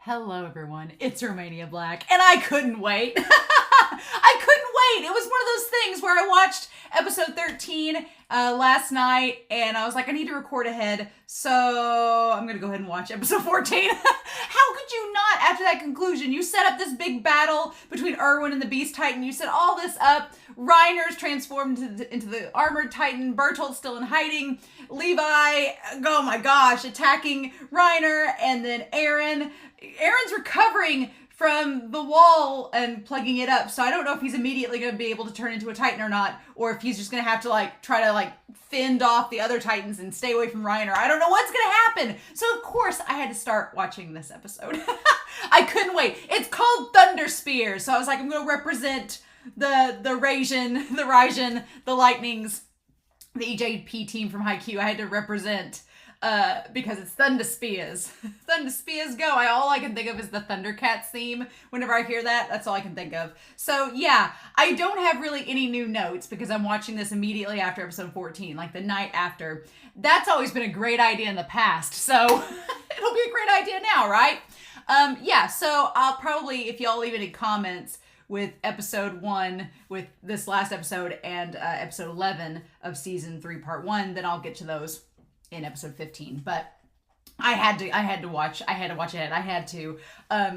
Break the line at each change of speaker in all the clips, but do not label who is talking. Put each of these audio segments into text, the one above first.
Hello everyone, it's Romania Black, and I couldn't wait. I couldn't wait. It was one of those things where I watched episode 13 last night, and I was like, I need to record ahead, so I'm gonna go ahead and watch episode 14. How could you not, after that conclusion? You set up this big battle between ERWIN and the Beast Titan. You set all this up. Reiner's transformed into the Armored Titan. Bertolt's still in hiding. Levi, oh my gosh, attacking Reiner, and then Eren. Eren's recovering from the wall and plugging it up, so I don't know if he's immediately going to be able to turn into a Titan or not, or if he's just going to have to try to fend off the other Titans and stay away from Reiner. I don't know what's going to happen. So of course I had to start watching this episode. I couldn't wait. It's called Thunder Spears, so I was like, I'm going to represent the Raijin, the Lightnings, the EJP team from Haikyuu. I had to represent because it's Thunder Spears. Thunder Spears go. All I can think of is the Thundercats theme. Whenever I hear that, that's all I can think of. So yeah, I don't have really any new notes because I'm watching this immediately after episode 14, like the night after. That's always been a great idea in the past, so it'll be a great idea now, right? Yeah, so I'll probably, if y'all leave any comments with episode 1, with this last episode, and episode 11 of season 3 part 1, then I'll get to those in episode 15, but I had to watch ahead.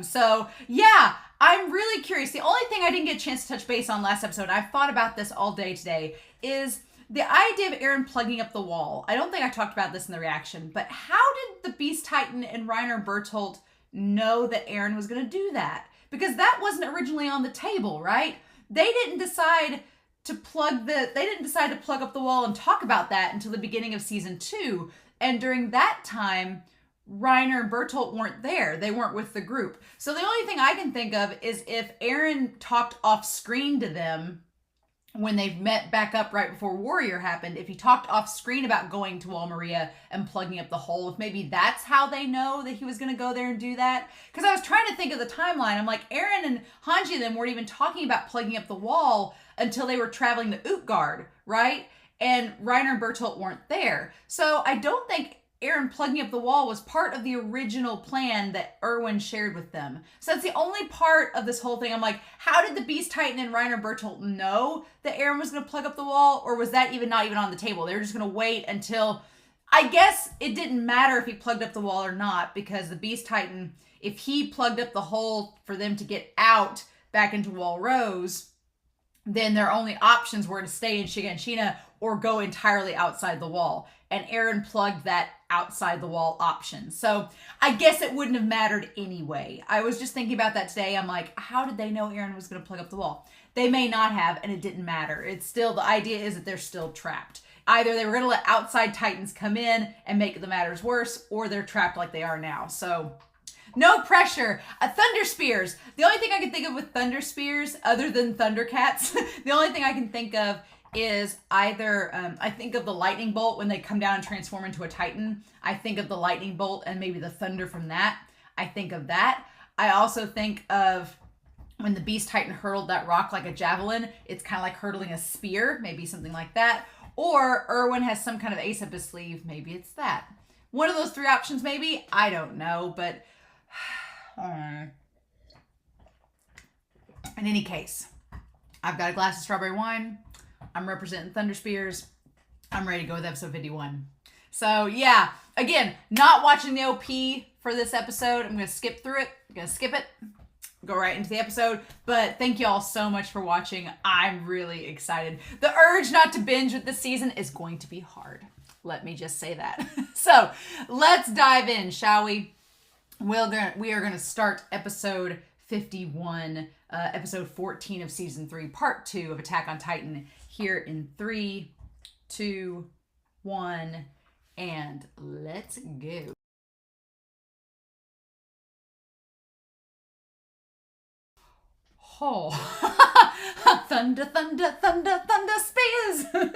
So yeah, I'm really curious. The only thing I didn't get a chance to touch base on last episode, I've thought about this all day today, is the idea of Eren plugging up the wall. I don't think I talked about this in the reaction, but how did the Beast Titan and Reiner and Bertolt know that Eren was going to do that? Because that wasn't originally on the table, right? They didn't decide to plug up the wall and talk about that until the beginning of season 2. And during that time, Reiner and Bertolt weren't there. They weren't with the group. So the only thing I can think of is if Eren talked off screen to them when they met back up right before Warrior happened, if he talked off screen about going to Wall Maria and plugging up the hole, if maybe that's how they know that he was going to go there and do that. Because I was trying to think of the timeline. I'm like, Eren and Hanji and them weren't even talking about plugging up the wall until they were traveling to Utgard, right? And Reiner and Bertolt weren't there. So I don't think Eren plugging up the wall was part of the original plan that ERWIN shared with them. So that's the only part of this whole thing. I'm like, how did the Beast Titan and Reiner and Bertolt know that Eren was going to plug up the wall? Or was that not even on the table? They were just going to wait until, I guess it didn't matter if he plugged up the wall or not, because the Beast Titan, if he plugged up the hole for them to get out back into Wall Rose, then their only options were to stay in Shiganshina or go entirely outside the wall. And Eren plugged that outside the wall option. So I guess it wouldn't have mattered anyway. I was just thinking about that today. I'm like, how did they know Eren was going to plug up the wall? They may not have, and it didn't matter. It's still, the idea is that they're still trapped. Either they were going to let outside Titans come in and make the matters worse, or they're trapped like they are now. So no pressure. Thunder Spears. The only thing I can think of with Thunder Spears, other than Thundercats, the only thing I can think of is either, I think of the lightning bolt when they come down and transform into a Titan. I think of the lightning bolt and maybe the thunder from that. I think of that. I also think of when the Beast Titan hurled that rock like a javelin. It's kind of like hurtling a spear, maybe something like that. Or ERWIN has some kind of ace up his sleeve. Maybe it's that. One of those 3 options, maybe. I don't know, but in any case, I've got a glass of strawberry wine. I'm representing Thunder Spears. I'm ready to go with episode 51. So yeah, again, not watching the OP for this episode. I'm going to skip through it. I'm going to skip it. Go right into the episode. But thank you all so much for watching. I'm really excited. The urge not to binge with this season is going to be hard. Let me just say that. So let's dive in, shall we? We are going to start episode 51, episode 14 of season 3, part 2 of Attack on Titan, here in 3, 2, 1, and let's go. Oh, thunder, thunder, thunder, thunder spears.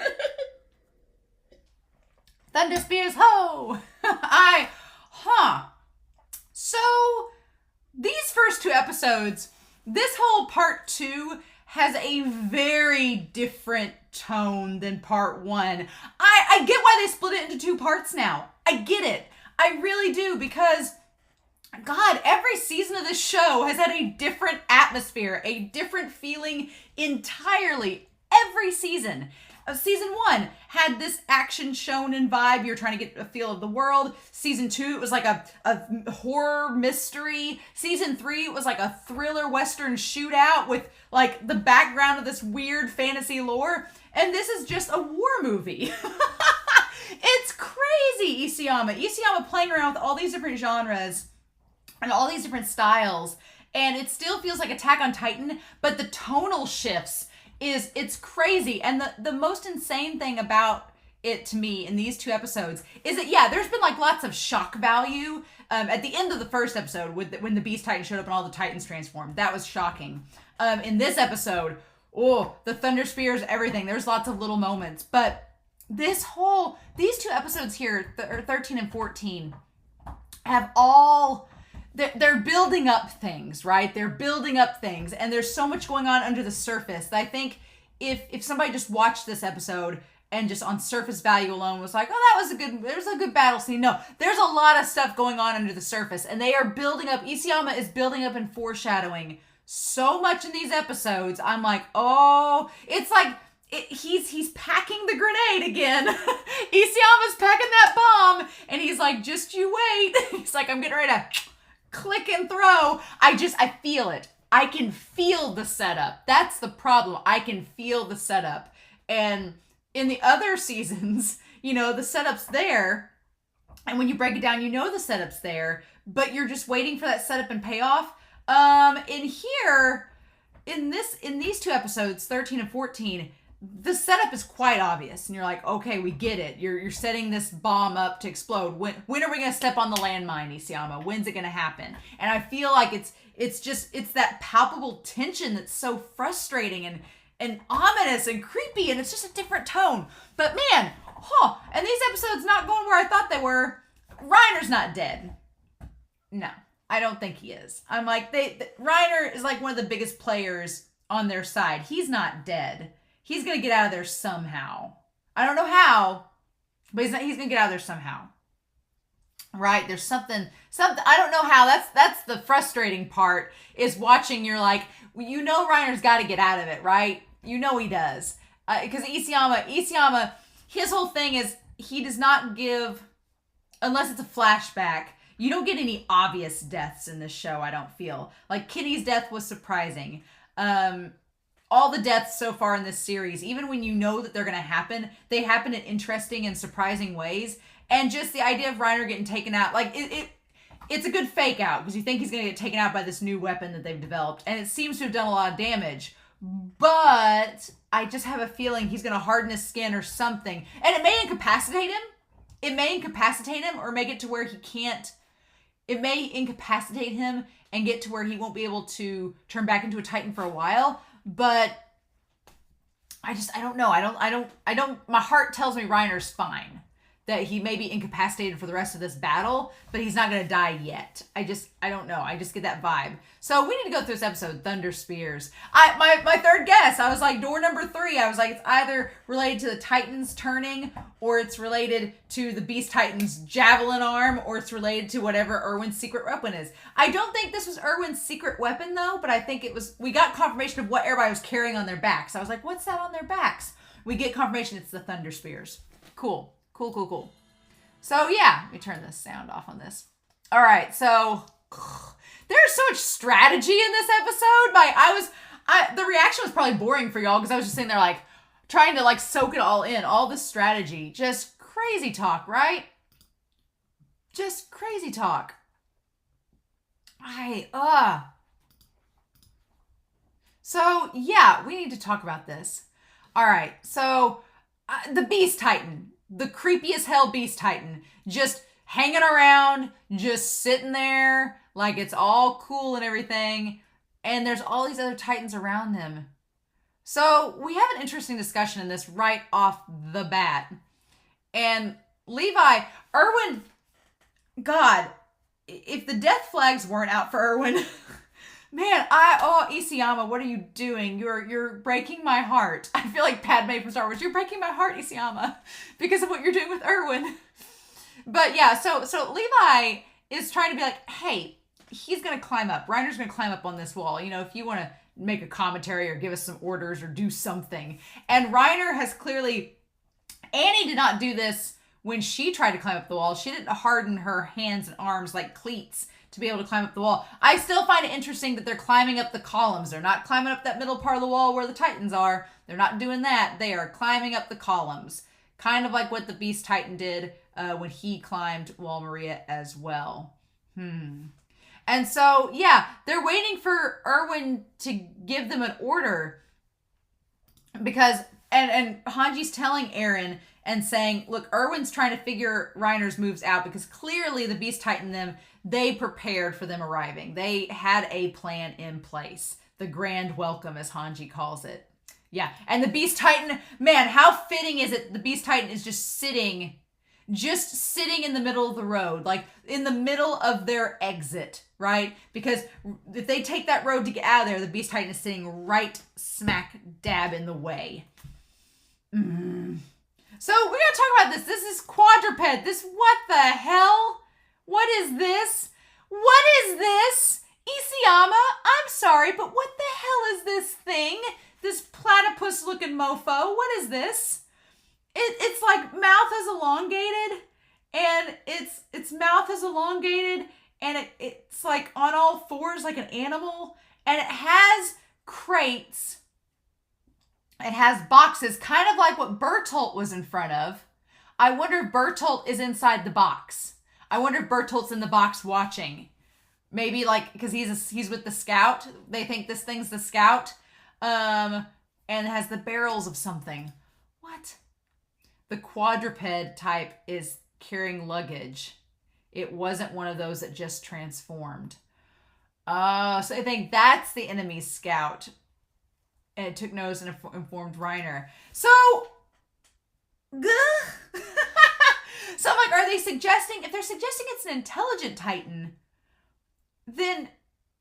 Thunder spears, ho. So these first 2 episodes, this whole part 2 has a very different tone than part 1. I get why they split it into 2 parts now. I get it. I really do, because God, every season of this show has had a different atmosphere, a different feeling entirely. Every season. Season 1 had this action shonen vibe. You're trying to get a feel of the world. Season 2, it was like a horror mystery. Season 3, it was like a thriller western shootout with like the background of this weird fantasy lore. And this is just a war movie. It's crazy, Isayama. Isayama playing around with all these different genres and all these different styles. And it still feels like Attack on Titan, but the tonal shifts it's crazy. And the most insane thing about it to me in these 2 episodes is that, yeah, there's been like lots of shock value. At the end of the first episode, when the Beast Titan showed up and all the Titans transformed, that was shocking. In this episode, the Thunder Spears, everything. There's lots of little moments. But these 2 episodes here, 13 and 14, have all... They're building up things, right? They're building up things, and there's so much going on under the surface that I think if somebody just watched this episode and just on surface value alone was like, oh, there's a good battle scene. No, there's a lot of stuff going on under the surface, and they are building up. Isayama is building up and foreshadowing so much in these episodes. I'm like, oh, it's like he's packing the grenade again. Isayama's packing that bomb, and he's like, just you wait. He's like, I'm getting ready to click and throw. I feel it. I can feel the setup. That's the problem. I can feel the setup. And in the other seasons, the setup's there. And when you break it down, the setup's there, but you're just waiting for that setup and payoff. In here, in these 2 episodes, 13 and 14, the setup is quite obvious, and you're like, okay, we get it. You're setting this bomb up to explode. When are we gonna step on the landmine, Isayama? When's it gonna happen? And I feel like it's that palpable tension that's so frustrating and ominous and creepy, and it's just a different tone. But man, and these episodes not going where I thought they were. Reiner's not dead. No, I don't think he is. I'm like, Reiner is like one of the biggest players on their side. He's not dead. He's going to get out of there somehow. I don't know how, but he's going to get out of there somehow. Right? There's something, I don't know how. That's the frustrating part, is watching. You're like, Reiner's got to get out of it, right? He does. Because Isayama, his whole thing is he does not give, unless it's a flashback, you don't get any obvious deaths in this show, I don't feel. Like, Kitty's death was surprising. All the deaths so far in this series, even when you know that they're going to happen, they happen in interesting and surprising ways. And just the idea of Reiner getting taken out, like, it's a good fake out, because you think he's going to get taken out by this new weapon that they've developed. And it seems to have done a lot of damage. But I just have a feeling he's going to harden his skin or something. And it may incapacitate him. Or make it to where he can't. It may incapacitate him and get to where he won't be able to turn back into a Titan for a while. But I don't know. I don't, my heart tells me Reiner's fine. That he may be incapacitated for the rest of this battle, but he's not going to die yet. I don't know. I just get that vibe. So we need to go through this episode, Thunder Spears. My third guess, I was like, door number 3, I was like, it's either related to the Titans turning, or it's related to the Beast Titan's javelin arm, or it's related to whatever ERWIN's secret weapon is. I don't think this was ERWIN's secret weapon, though, but I think it was, we got confirmation of what everybody was carrying on their backs. I was like, what's that on their backs? We get confirmation it's the Thunder Spears. Cool. So yeah, let me turn this sound off on this. All right, so there's so much strategy in this episode. The reaction was probably boring for y'all, because I was just sitting there like trying to like soak it all in, all this strategy. Just crazy talk, right? Just crazy talk. So yeah, we need to talk about this. All right, so the Beast Titan. The creepy as hell Beast Titan, just hanging around, just sitting there, like it's all cool and everything, and there's all these other Titans around him. So we have an interesting discussion in this right off the bat. And Levi, ERWIN, God, if the death flags weren't out for ERWIN, man, Isayama, what are you doing? You're breaking my heart. I feel like Padme from Star Wars. You're breaking my heart, Isayama, because of what you're doing with ERWIN. But yeah, so Levi is trying to be like, hey, he's going to climb up. Reiner's going to climb up on this wall. You know, if you want to make a commentary or give us some orders or do something. And Reiner has clearly... Annie did not do this when she tried to climb up the wall. She didn't harden her hands and arms like cleats to be able to climb up the wall. I still find it interesting that they're climbing up the columns. They're not climbing up that middle part of the wall where the Titans are. They're not doing that. They are climbing up the columns. Kind of like what the Beast Titan did when he climbed Wall Maria as well. And so, yeah, they're waiting for ERWIN to give them an order. Because, and Hanji's telling Eren and saying, look, ERWIN's trying to figure Reiner's moves out because clearly the Beast Titan they prepared for them arriving. They had a plan in place. The grand welcome, as Hanji calls it. Yeah, and the Beast Titan, man, how fitting is it? The Beast Titan is just sitting in the middle of the road, like in the middle of their exit, right? Because if they take that road to get out of there, the Beast Titan is sitting right smack dab in the way. So we're going to talk about this. This is quadruped. What the hell? What is this? What is this? Isayama, I'm sorry, but what the hell is this thing? This platypus looking mofo. What is this? It's like mouth is elongated, and its mouth is elongated, and it's like on all fours like an animal, and it has crates. It has boxes, kind of like what Bertolt was in front of. I wonder if Bertolt is inside the box. I wonder if Bertolt's in the box watching. Maybe like, because he's with the scout. They think this thing's the scout. And it has the barrels of something. What? The quadruped type is carrying luggage. It wasn't one of those that just transformed. So I think that's the enemy's scout. And it took notice and informed Reiner. So, so I'm like, are they suggesting, if they're suggesting it's an intelligent Titan, then,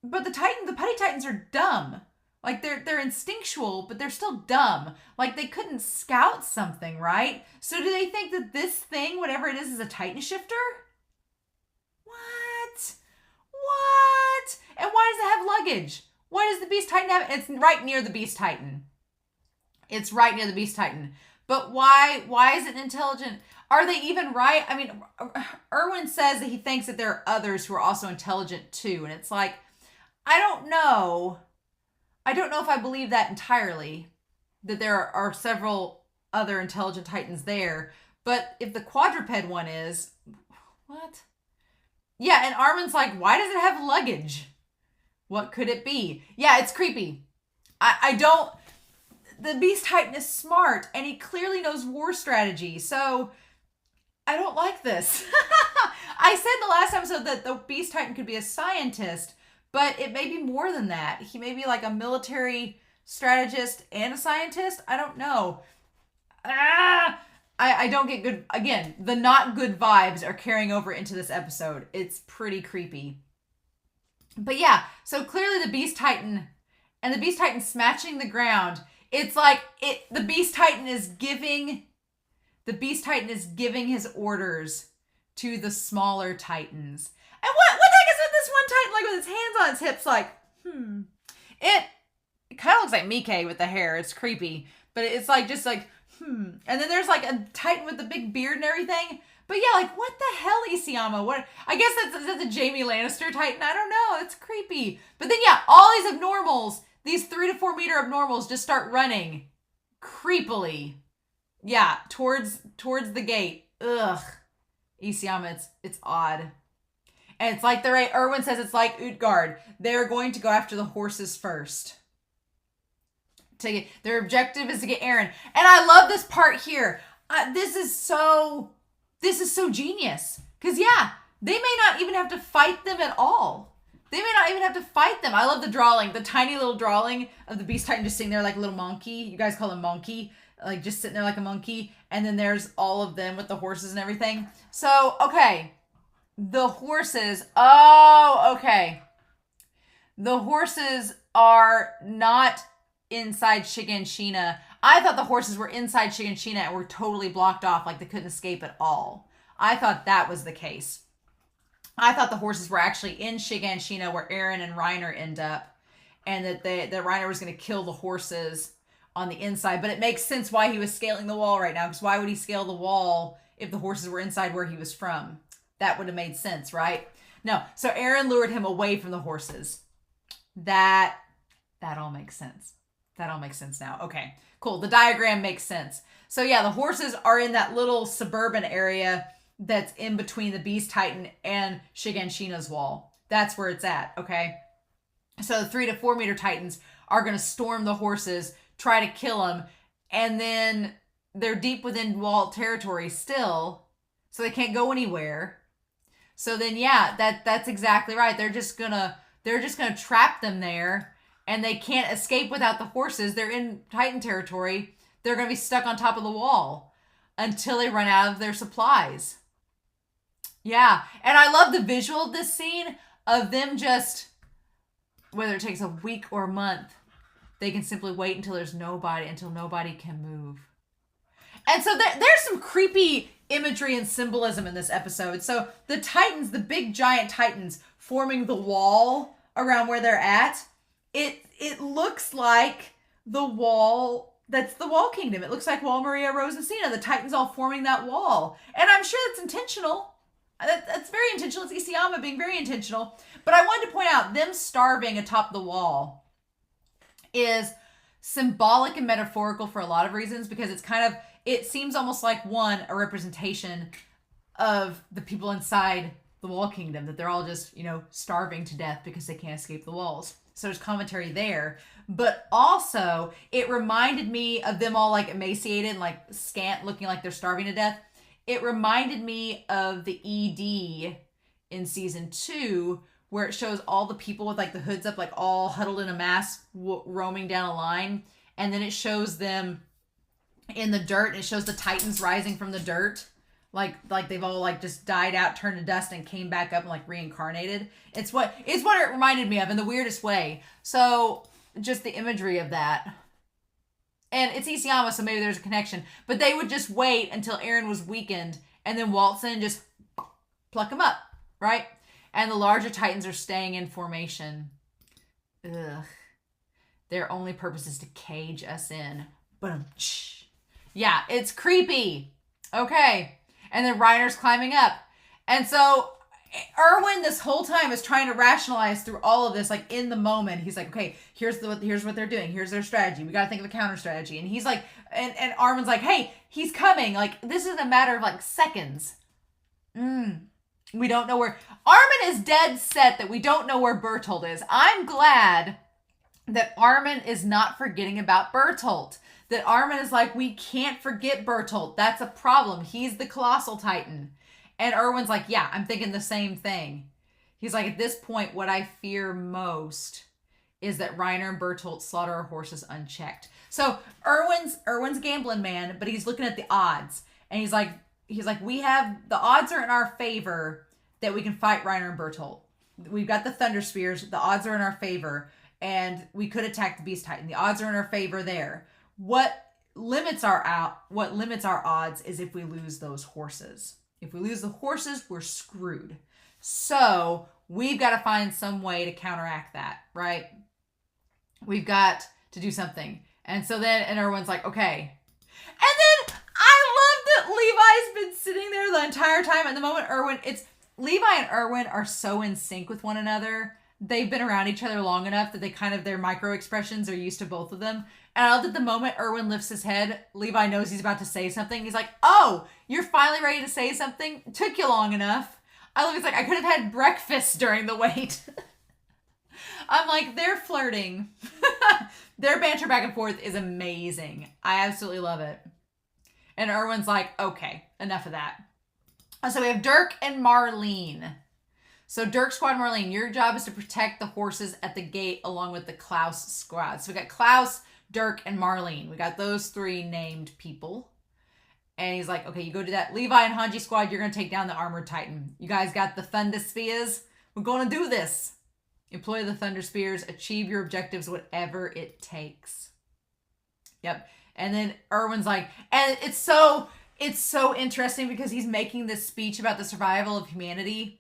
but the Putty Titans are dumb. Like, they're instinctual, but they're still dumb. Like, they couldn't scout something, right? So do they think that this thing, whatever it is a Titan shifter? What? And why does it have luggage? Why does the Beast Titan have... It's right near the Beast Titan. It's right near the Beast Titan. But why is it intelligent? Are they even right? I mean, ERWIN says that he thinks that there are others who are also intelligent too. And it's like, I don't know. I don't know if I believe that entirely. That there are several other intelligent Titans there. But if the quadruped one is... What? Yeah, and Armin's like, why does it have luggage? What could it be? Yeah, it's creepy. I don't... The Beast Titan is smart, and he clearly knows war strategy, so I don't like this. I said in the last episode that the Beast Titan could be a scientist, but it may be more than that. He may be like a military strategist and a scientist. I don't know. I don't get good... Again, the not good vibes are carrying over into this episode. It's pretty creepy. But yeah, so clearly the Beast Titan and the Beast Titan smashing the ground. It's like the Beast Titan is giving his orders to the smaller Titans. And what the heck is with this one Titan, like with his hands on his hips, like, It kind of looks like Mike with the hair. It's creepy. But it's like, just like, And then there's like a Titan with the big beard and everything. But yeah, like, what the hell, Isayama? What? I guess that's a Jaime Lannister Titan. I don't know. It's creepy. But then, yeah, all these abnormals, these 3 to 4 meter abnormals just start running creepily. Yeah, towards the gate. Ugh. Isayama, it's odd. And it's like ERWIN says it's like Utgard. They're going to go after the horses first. Their objective is to get Eren. And I love this part here. This is so genius. Because, yeah, they may not even have to fight them at all. They may not even have to fight them. I love the drawing, the tiny little drawing of the Beast Titan just sitting there like a little monkey. You guys call him monkey. Like, just sitting there like a monkey. And then there's all of them with the horses and everything. So, okay. The horses. Oh, okay. The horses are not inside Shiganshina. I thought the horses were inside Shiganshina and were totally blocked off, like they couldn't escape at all. I thought that was the case. I thought the horses were actually in Shiganshina where Eren and Reiner end up, and that Reiner was going to kill the horses on the inside. But it makes sense why he was scaling the wall right now, because why would he scale the wall if the horses were inside where he was from? That would have made sense, right? No. So Eren lured him away from the horses. That all makes sense. That all makes sense now. Okay, cool. The diagram makes sense. So yeah, the horses are in that little suburban area that's in between the Beast Titan and Shiganshina's wall. That's where it's at, okay? So the 3 to 4 meter Titans are going to storm the horses, try to kill them, and then they're deep within wall territory still, so they can't go anywhere. So then, yeah, that's exactly right. They're just gonna trap them there, and they can't escape without the horses. They're in Titan territory. They're gonna be stuck on top of the wall until they run out of their supplies. Yeah, and I love the visual of this scene of them just, whether it takes a week or a month, they can simply wait until nobody can move. And so there's some creepy imagery and symbolism in this episode. So the Titans, the big giant Titans forming the wall around where they're at, it looks like the wall, that's the Wall Kingdom. It looks like Wall Maria Rosacina, the Titans all forming that wall. And I'm sure that's intentional. That's very intentional. It's Isayama being very intentional. But I wanted to point out, them starving atop the wall is symbolic and metaphorical for a lot of reasons, because it seems almost like, one, a representation of the people inside the Wall Kingdom, that they're all just, starving to death because they can't escape the walls. So there's commentary there. But also, it reminded me of them all like emaciated and like scant, looking like they're starving to death. It reminded me of the ED in season 2, where it shows all the people with like the hoods up, like all huddled in a mass, roaming down a line. And then it shows them in the dirt, and it shows the Titans rising from the dirt. Like they've all like just died out, turned to dust, and came back up and like reincarnated. It's what it reminded me of in the weirdest way. So just the imagery of that. And it's Isayama, so maybe there's a connection. But they would just wait until Eren was weakened and then waltz in and just pluck him up, right? And the larger Titans are staying in formation. Ugh. Their only purpose is to cage us in. Boom. Yeah, it's creepy. Okay. And then Reiner's climbing up. And so ERWIN this whole time is trying to rationalize through all of this, like in the moment. He's like, okay, here's what they're doing. Here's their strategy. We got to think of a counter strategy. And he's like, and Armin's like, hey, he's coming. Like, this is a matter of like seconds. We don't know where. Armin is dead set that we don't know where Bertolt is. I'm glad that Armin is not forgetting about Bertolt. That Armin is like, we can't forget Bertolt. That's a problem. He's the Colossal Titan. And ERWIN's like, yeah, I'm thinking the same thing. He's like, at this point, what I fear most is that Reiner and Bertolt slaughter our horses unchecked. So ERWIN's a gambling man, but he's looking at the odds. And he's like, the odds are in our favor that we can fight Reiner and Bertolt. We've got the Thunder Spears. The odds are in our favor. And we could attack the Beast Titan. The odds are in our favor there. What limits our odds is if we lose those horses. If we lose the horses, we're screwed. So we've got to find some way to counteract that, right? We've got to do something. And so then, and everyone's like, okay. And then I love that Levi's been sitting there the entire time. At the moment, Levi and ERWIN are so in sync with one another. They've been around each other long enough that their micro expressions are used to both of them. And I love that the moment ERWIN lifts his head, Levi knows he's about to say something. He's like, oh, you're finally ready to say something? Took you long enough. I love it's like, I could have had breakfast during the wait. I'm like, they're flirting. Their banter back and forth is amazing. I absolutely love it. And ERWIN's like, okay, enough of that. So we have Dirk and Marlene. So Dirk Squad, Marlene, your job is to protect the horses at the gate along with the Klaus squad. So we got Klaus, Dirk, and Marlene. We got those 3 named people. And he's like, okay, you go do that. Levi and Hanji squad, you're going to take down the Armored Titan. You guys got the Thunder Spears. We're going to do this. Employ the Thunder Spears. Achieve your objectives, whatever it takes. Yep. And then ERWIN's like, and it's so interesting because he's making this speech about the survival of humanity,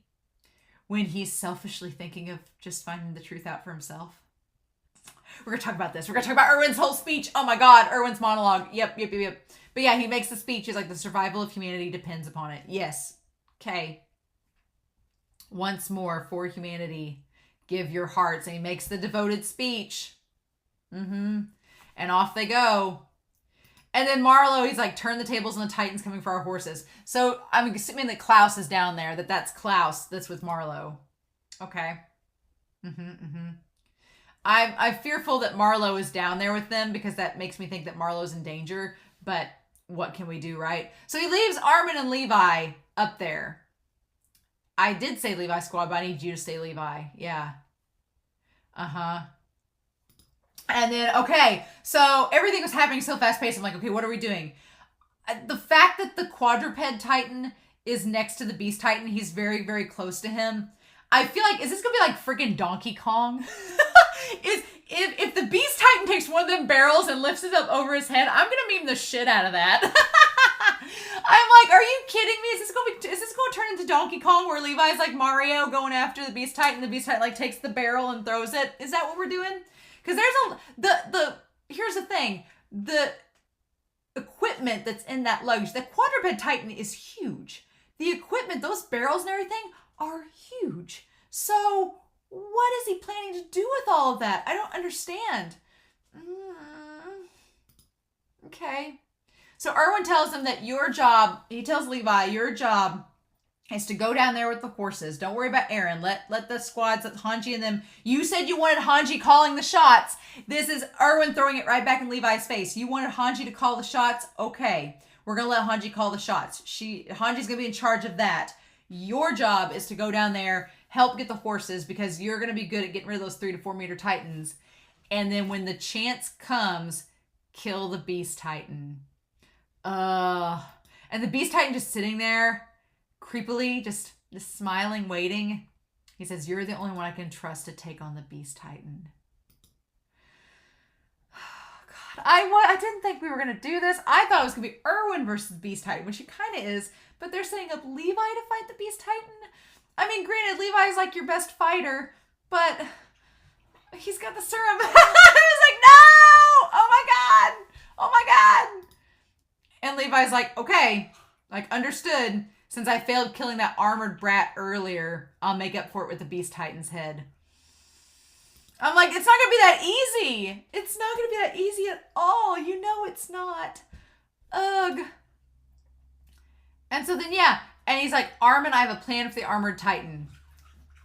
when he's selfishly thinking of just finding the truth out for himself. We're going to talk about this. We're going to talk about Erwin's whole speech. Oh my God, Erwin's monologue. Yep. But yeah, he makes the speech. He's like, the survival of humanity depends upon it. Yes. Okay. Once more, for humanity, give your hearts. And he makes the devoted speech. And off they go. And then Marlowe, he's like, turn the tables on the Titans coming for our horses. So I'm assuming that Klaus is down there, that's Klaus that's with Marlowe. Okay. I'm fearful that Marlowe is down there with them because that makes me think that Marlowe's in danger. But what can we do, right? So he leaves Armin and Levi up there. I did say Levi squad, but I need you to say Levi. Yeah. And then, okay, so everything was happening so fast-paced. I'm like, okay, what are we doing? The fact that the quadruped Titan is next to the Beast Titan, he's very, very close to him. I feel like, is this going to be like freaking Donkey Kong? If the Beast Titan takes one of them barrels and lifts it up over his head, I'm going to meme the shit out of that. I'm like, are you kidding me? Is this going to turn into Donkey Kong where Levi's like Mario going after the Beast Titan? The Beast Titan like takes the barrel and throws it? Is that what we're doing? Because here's the thing, the equipment that's in that luggage, the quadruped Titan is huge. The equipment, those barrels and everything are huge. So what is he planning to do with all of that? I don't understand. Okay. So Erwin tells him that he tells Levi, your job is to go down there with the horses. Don't worry about Eren. Let the squads, let Hanji and them. You said you wanted Hanji calling the shots. This is Erwin throwing it right back in Levi's face. You wanted Hanji to call the shots? Okay. We're going to let Hanji call the shots. Hanji's going to be in charge of that. Your job is to go down there, help get the horses, because you're going to be good at getting rid of those 3 to 4 meter Titans. And then when the chance comes, kill the Beast Titan. And the Beast Titan just sitting there, creepily, just smiling, waiting. He says, you're the only one I can trust to take on the Beast Titan. God, I didn't think we were going to do this. I thought it was going to be Erwin versus Beast Titan, which it kind of is, but they're setting up Levi to fight the Beast Titan. I mean, granted, Levi's like your best fighter, but he's got the serum. I was like, no! Oh my God! Oh my God! And Levi's like, okay, like understood. Since I failed killing that armored brat earlier, I'll make up for it with the Beast Titan's head. I'm like, it's not going to be that easy. It's not going to be that easy at all. You know it's not. Ugh. And so then, yeah. And he's like, Armin, I have a plan for the armored Titan.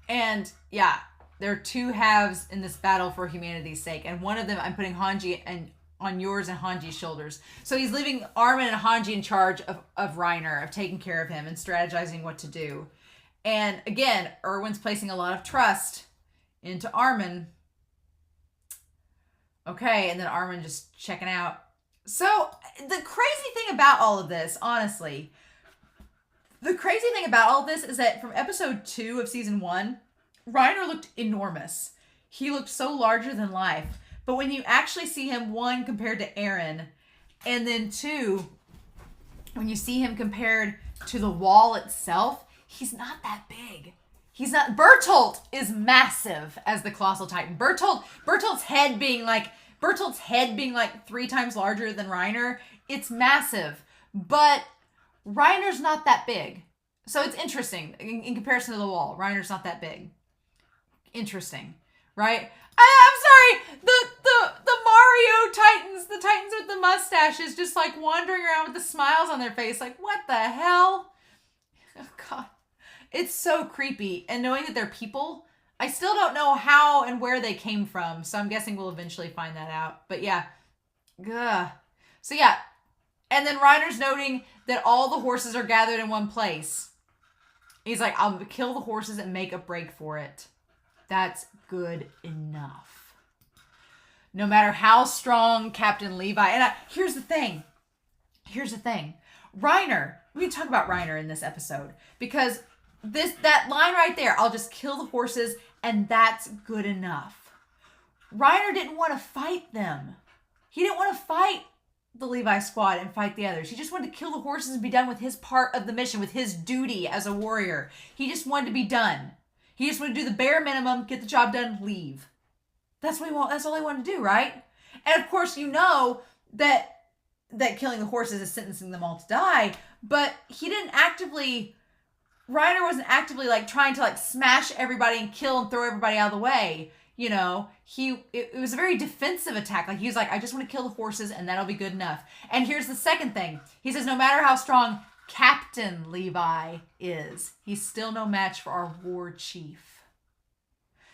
And yeah, there are 2 halves in this battle for humanity's sake. And one of them, I'm putting Hanji on yours and Hanji's shoulders. So he's leaving Armin and Hanji in charge of Reiner, of taking care of him and strategizing what to do. And again, Erwin's placing a lot of trust into Armin. Okay, and then Armin just checking out. So the crazy thing about all of this, honestly, is that from episode 2 of season 1, Reiner looked enormous. He looked so larger than life. But when you actually see him, 1, compared to Eren, and then 2, when you see him compared to the wall itself, he's not that big. He's not. Bertolt is massive as the Colossal Titan. Bertolt's head being like 3 times larger than Reiner. It's massive. But Reiner's not that big. So it's interesting. In comparison to the wall, Reiner's not that big. Interesting. Right? I'm sorry, the Mario Titans, the Titans with the mustaches, just like wandering around with the smiles on their face, like, what the hell? Oh, God. It's so creepy. And knowing that they're people, I still don't know how and where they came from, so I'm guessing we'll eventually find that out. But yeah. Ugh. So yeah. And then Reiner's noting that all the horses are gathered in one place. He's like, I'll kill the horses and make a break for it. That's good enough. No matter how strong Captain Levi... And here's the thing. Reiner... We can talk about Reiner in this episode. Because that line right there, I'll just kill the horses and that's good enough. Reiner didn't want to fight them. He didn't want to fight the Levi squad and fight the others. He just wanted to kill the horses and be done with his part of the mission, with his duty as a warrior. He just wanted to be done. He just wanted to do the bare minimum, get the job done, leave. That's what he want. That's all he wanted to do, right? And of course, you know that killing the horses is sentencing them all to die, but he didn't actively. Reiner wasn't actively like trying to like smash everybody and kill and throw everybody out of the way. You know, it was a very defensive attack. Like he was like, I just want to kill the horses and that'll be good enough. And here's the second thing. He says, no matter how strong Captain Levi is, he's still no match for our war chief.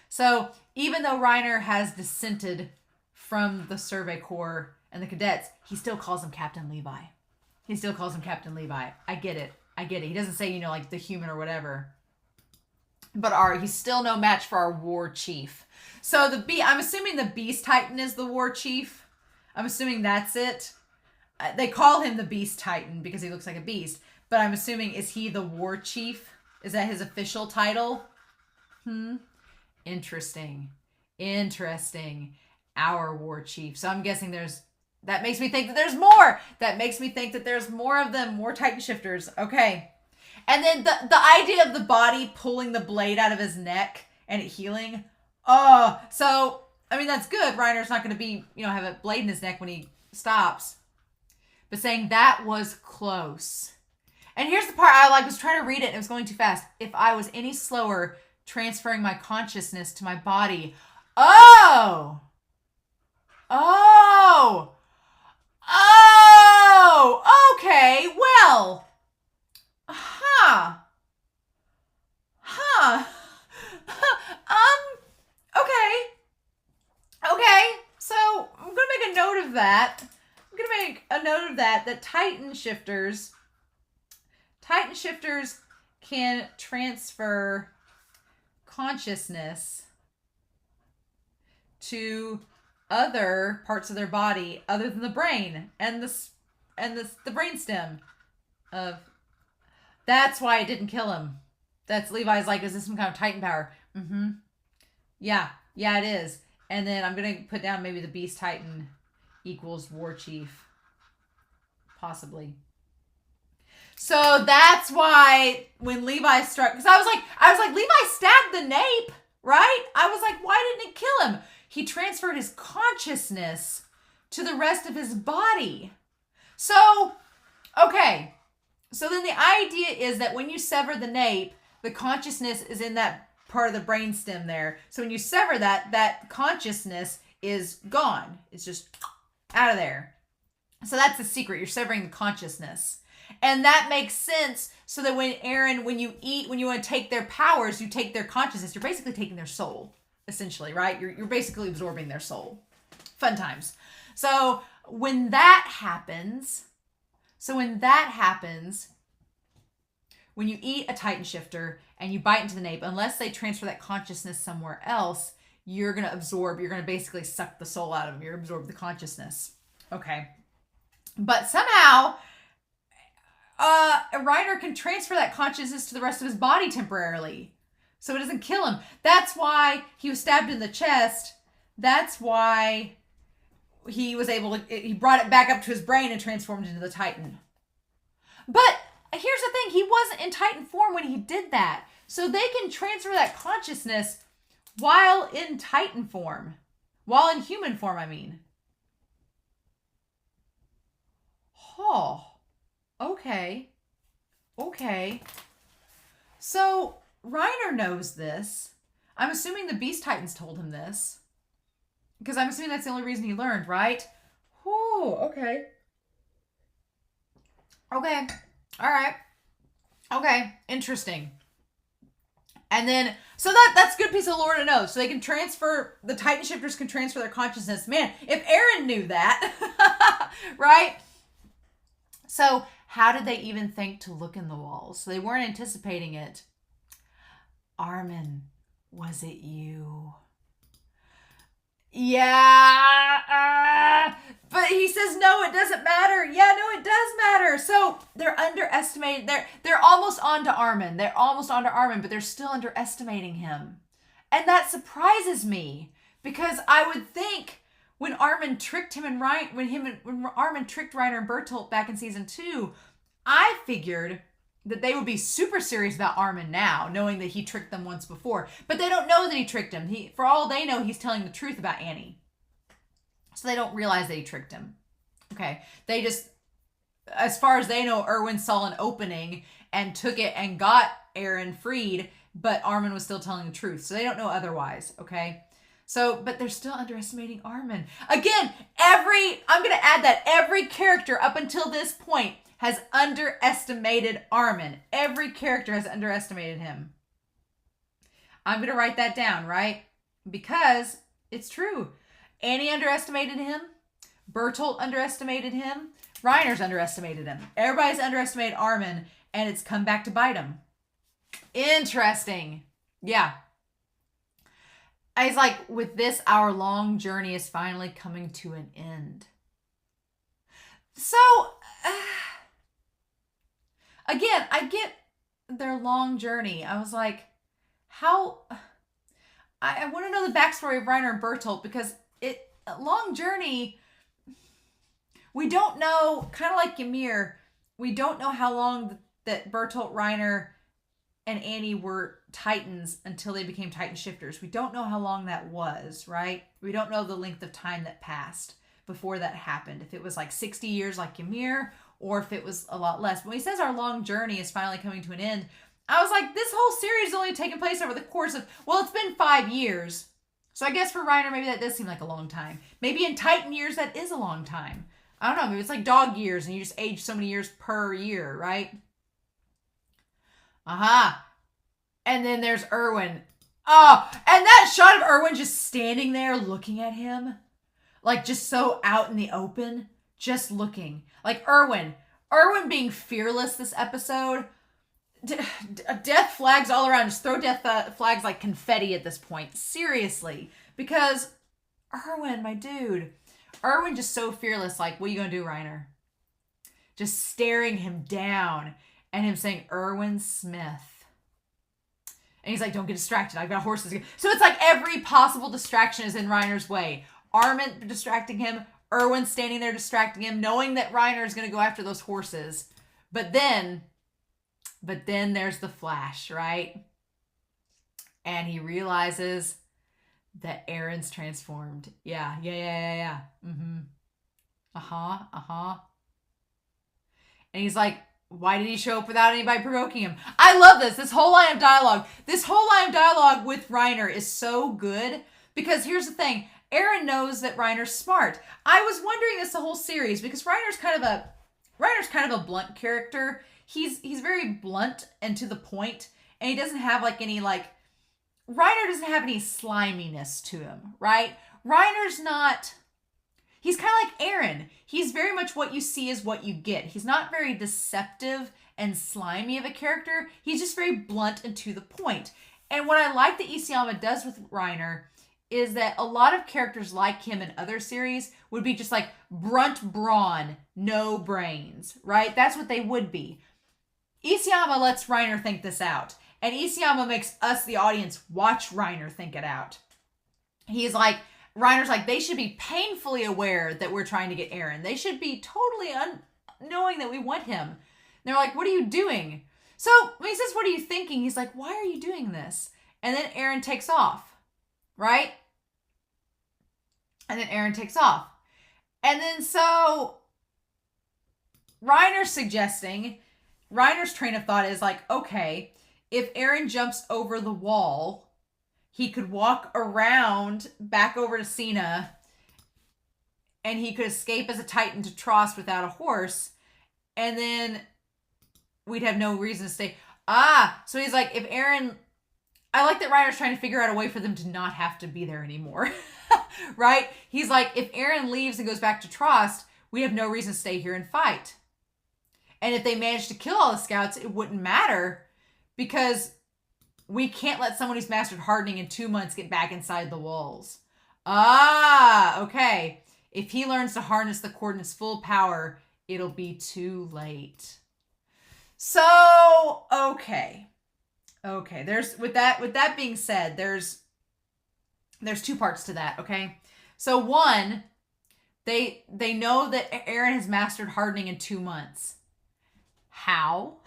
So even though Reiner has dissented from the Survey Corps and the cadets, he still calls him Captain Levi. He still calls him Captain Levi. I get it. He doesn't say, you know, like the human or whatever. But he's still no match for our war chief. So I'm assuming the Beast Titan is the war chief. I'm assuming that's it. They call him the Beast Titan because he looks like a beast. But I'm assuming, is he the war chief? Is that his official title? Interesting. Our war chief. So I'm guessing that makes me think that there's more. That makes me think that there's more of them, more Titan shifters. Okay. And then the idea of the body pulling the blade out of his neck and it healing. Oh, so, I mean, that's good. Reiner's not going to be, you know, have a blade in his neck when he stops. But saying that was close. And here's the part I was trying to read it and it was going too fast. If I was any slower transferring my consciousness to my body. Oh, okay. Well, okay. So I'm going to make a note of that. That Titan shifters can transfer consciousness to other parts of their body other than the brain and the brainstem of. That's why it didn't kill him. That's Levi's like, is this some kind of Titan power? Yeah, it is. And then I'm gonna put down maybe the Beast Titan equals war chief, possibly. So that's why when Levi struck, because I was like, Levi stabbed the nape, right? I was like, why didn't it kill him? He transferred his consciousness to the rest of his body. So, okay. So then the idea is that when you sever the nape, the consciousness is in that part of the brainstem there. So when you sever that consciousness is gone. It's just out of there. So that's the secret. You're severing the consciousness. And that makes sense so that when Eren, when you want to take their powers, you take their consciousness. You're basically taking their soul, essentially, right? You're basically absorbing their soul. Fun times. So when that happens, when you eat a Titan shifter and you bite into the nape, unless they transfer that consciousness somewhere else, you're going to basically suck the soul out of them. You're going to absorb the consciousness. Okay. But somehow, Reiner can transfer that consciousness to the rest of his body temporarily. So it doesn't kill him. That's why he was stabbed in the chest. That's why he was he brought it back up to his brain and transformed into the Titan. But here's the thing. He wasn't in Titan form when he did that. So they can transfer that consciousness while in Titan form. While in human form, I mean. Oh. Okay. So Reiner knows this. I'm assuming the Beast Titans told him this. Because I'm assuming that's the only reason he learned, right? Oh, okay. Okay. All right. Okay. Interesting. And then, so that's a good piece of lore to know. So they can the Titan shifters can transfer their consciousness. Man, if Eren knew that, right? So how did they even think to look in the walls? So they weren't anticipating it. Armin, was it you? Yeah, but he says, no, it doesn't matter. Yeah, no, it does matter. So they're underestimating. They're almost onto Armin. But they're still underestimating him. And that surprises me because I would think when Armin tricked him and when Armin tricked Reiner and Bertolt back in season 2, I figured that they would be super serious about Armin now, knowing that he tricked them once before. But they don't know that he tricked him. For all they know, he's telling the truth about Annie. So they don't realize that he tricked him. Okay. They just, as far as they know, ERWIN saw an opening and took it and got Eren freed, but Armin was still telling the truth. So they don't know otherwise. Okay. So, but they're still underestimating Armin. Again, I'm going to add that every character up until this point has underestimated Armin. Every character has underestimated him. I'm going to write that down, right? Because it's true. Annie underestimated him. Bertolt underestimated him. Reiner's underestimated him. Everybody's underestimated Armin, and it's come back to bite him. Interesting. Yeah. I was like, with this, our long journey is finally coming to an end. So, again, I get their long journey. I was like, how... I want to know the backstory of Reiner and Bertolt, because a long journey, we don't know, kind of like Ymir, we don't know how long that Bertolt, Reiner, and Annie were Titans until they became Titan shifters. We don't know how long that was, right? We don't know the length of time that passed before that happened. If it was like 60 years like Ymir, or if it was a lot less. When he says our long journey is finally coming to an end, I was like, this whole series has only taken place over the course of, well, it's been 5 years. So I guess for Reiner, maybe that does seem like a long time. Maybe in Titan years, that is a long time. I don't know. Maybe it's like dog years and you just age so many years per year, right? Aha. And then there's ERWIN. Oh, and that shot of ERWIN just standing there looking at him. Like just so out in the open. Just looking. Like ERWIN being fearless this episode. Death flags all around. Just throw death flags like confetti at this point. Seriously. Because ERWIN, my dude. ERWIN just so fearless. Like, what are you going to do, Reiner? Just staring him down. And him saying, ERWIN Smith. And he's like, don't get distracted. I've got horses. So it's like every possible distraction is in Reiner's way. Armin distracting him. ERWIN standing there distracting him. Knowing that Reiner is going to go after those horses. But then there's the flash, right? And he realizes that Eren's transformed. Yeah. Mm-hmm. And he's like, why did he show up without anybody provoking him? I love this. This whole line of dialogue. This whole line of dialogue with Reiner is so good. Because here's the thing. Eren knows that Reiner's smart. I was wondering this the whole series. Because Reiner's kind of a blunt character. He's very blunt and to the point. And he doesn't have like any like... Reiner doesn't have any sliminess to him, right? Reiner's not... He's kind of like Eren. He's very much what you see is what you get. He's not very deceptive and slimy of a character. He's just very blunt and to the point. And what I like that Isayama does with Reiner is that a lot of characters like him in other series would be just like brunt brawn, no brains, right? That's what they would be. Isayama lets Reiner think this out. And Isayama makes us, the audience, watch Reiner think it out. He's like... Reiner's like, they should be painfully aware that we're trying to get Eren. They should be totally knowing that we want him. And they're like, what are you doing? So when he says, what are you thinking? He's like, why are you doing this? And then Eren takes off, right? And then Eren takes off. And then so Reiner's train of thought is like, okay, if Eren jumps over the wall, he could walk around back over to Sina and he could escape as a Titan to Trost without a horse. And then we'd have no reason to stay. So he's like, if Eren... I like that Reiner's trying to figure out a way for them to not have to be there anymore. Right? He's like, if Eren leaves and goes back to Trost, we have no reason to stay here and fight. And if they manage to kill all the scouts, it wouldn't matter because... we can't let someone who's mastered hardening in 2 months get back inside the walls. Okay. If he learns to harness the cord in its full power, it'll be too late. So, okay. With that being said, there's 2 parts to that, okay? So one, they know that Eren has mastered hardening in 2 months. How?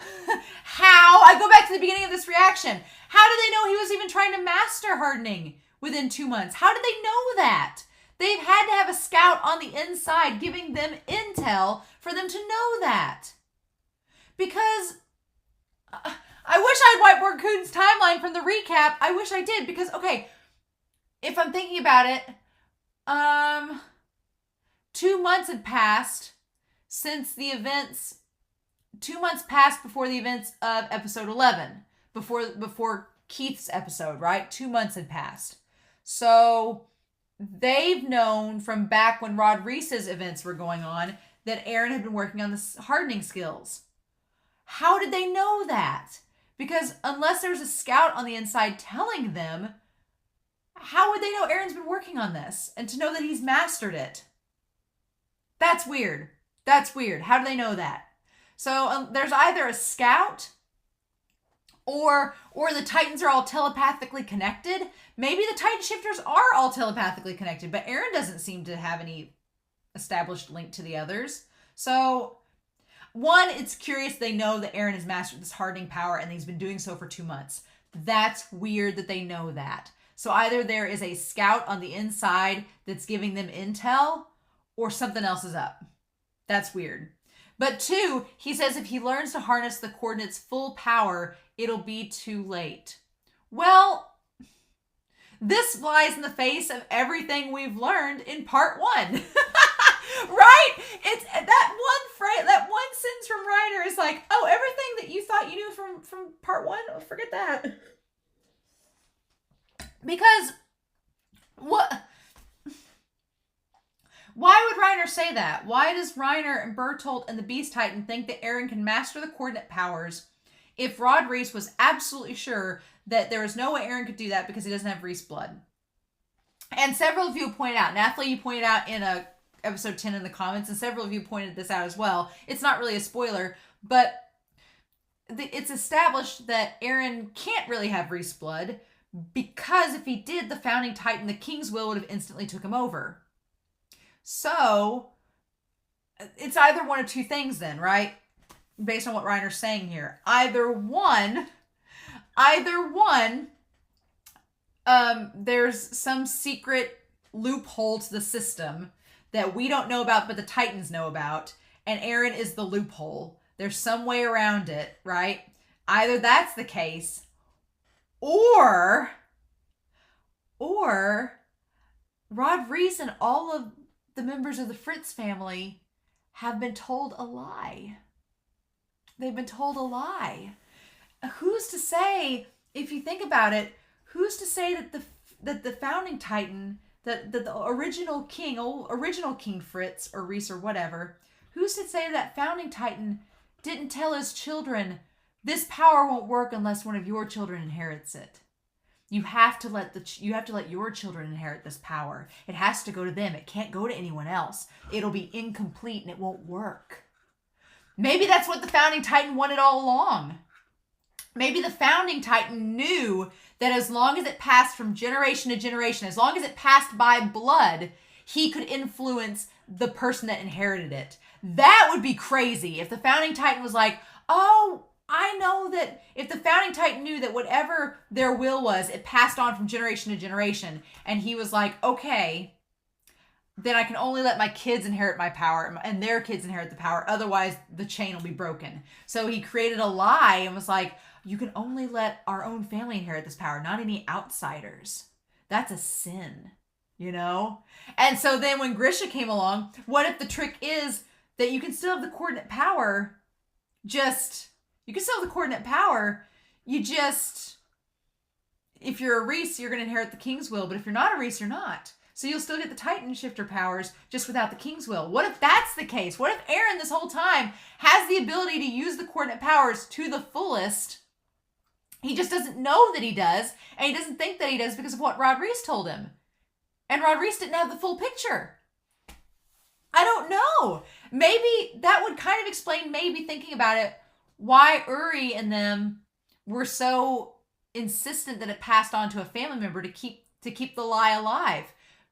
How? I go back to the beginning of this reaction. How did they know he was even trying to master hardening within 2 months? How did they know that? They've had to have a scout on the inside giving them intel for them to know that. Because I wish I'd whiteboard Coon's timeline from the recap. I wish I did because, okay, if I'm thinking about it, 2 months had passed since the events, 2 months passed before the events of episode 11, before Keith's episode, right? 2 months had passed. So they've known from back when Rod Reese's events were going on that Eren had been working on the hardening skills. How did they know that? Because unless there's a scout on the inside telling them, how would they know Eren's been working on this and to know that he's mastered it? That's weird. That's weird. How do they know that? So there's either a scout or the Titans are all telepathically connected. Maybe the Titan shifters are all telepathically connected, but Eren doesn't seem to have any established link to the others. So one, it's curious they know that Eren has mastered this hardening power and he's been doing so for 2 months. That's weird that they know that. So either there is a scout on the inside that's giving them intel or something else is up. That's weird. But two, he says if he learns to harness the coordinates' full power, it'll be too late. Well, this flies in the face of everything we've learned in part 1. Right? It's that one phrase, that one sentence from Reiner is like, oh, everything that you thought you knew from part 1, oh, forget that. Because what? Why would Reiner say that? Why does Reiner and Bertolt and the Beast Titan think that Eren can master the coordinate powers if Rod Reese was absolutely sure that there was no way Eren could do that because he doesn't have Reese blood? And several of you pointed out, Nathalie, you pointed out in episode 10 in the comments, and several of you pointed this out as well. It's not really a spoiler, but it's established that Eren can't really have Reese blood because if he did, the founding Titan, the King's Will, would have instantly took him over. So, it's either one of two things then, right? Based on what Reiner's saying here. Either one, there's some secret loophole to the system that we don't know about, but the Titans know about, and Eren is the loophole. There's some way around it, right? Either that's the case, or Rod Reese and all of the members of the Fritz family have been told a lie. They've been told a lie. Who's to say, if you think about it, who's to say that the founding Titan, that the original King Fritz or Reese or whatever, who's to say that founding Titan didn't tell his children, this power won't work unless one of your children inherits it. You have to let your children inherit this power. It has to go to them. It can't go to anyone else. It'll be incomplete and it won't work. Maybe that's what the founding Titan wanted all along. Maybe the founding Titan knew that as long as it passed from generation to generation, as long as it passed by blood, he could influence the person that inherited it. That would be crazy if the founding Titan was like, oh, I know that if the founding Titan knew that whatever their will was, it passed on from generation to generation, and he was like, okay, then I can only let my kids inherit my power and their kids inherit the power. Otherwise, the chain will be broken. So he created a lie and was like, you can only let our own family inherit this power, not any outsiders. That's a sin, you know? And so then when Grisha came along, what if the trick is that you can still have the coordinate power, if you're a Reese, you're going to inherit the King's Will, but if you're not a Reese, you're not. So you'll still get the Titan shifter powers just without the King's Will. What if that's the case? What if Eren this whole time has the ability to use the coordinate powers to the fullest? He just doesn't know that he does, and he doesn't think that he does because of what Rod Reese told him. And Rod Reese didn't have the full picture. I don't know. Maybe that would kind of explain, maybe thinking about it, why Uri and them were so insistent that it passed on to a family member to keep the lie alive.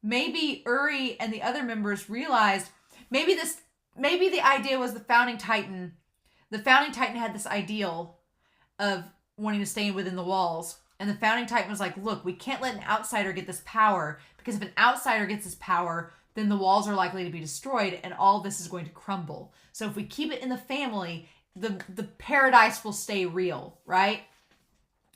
Maybe Uri and the other members realized maybe the idea was the founding Titan the Founding Titan had this ideal of wanting to stay within the walls. And the Founding Titan was like, look, we can't let an outsider get this power, because if an outsider gets this power, then the walls are likely to be destroyed and all this is going to crumble. So if we keep it in the family, the paradise will stay real, right?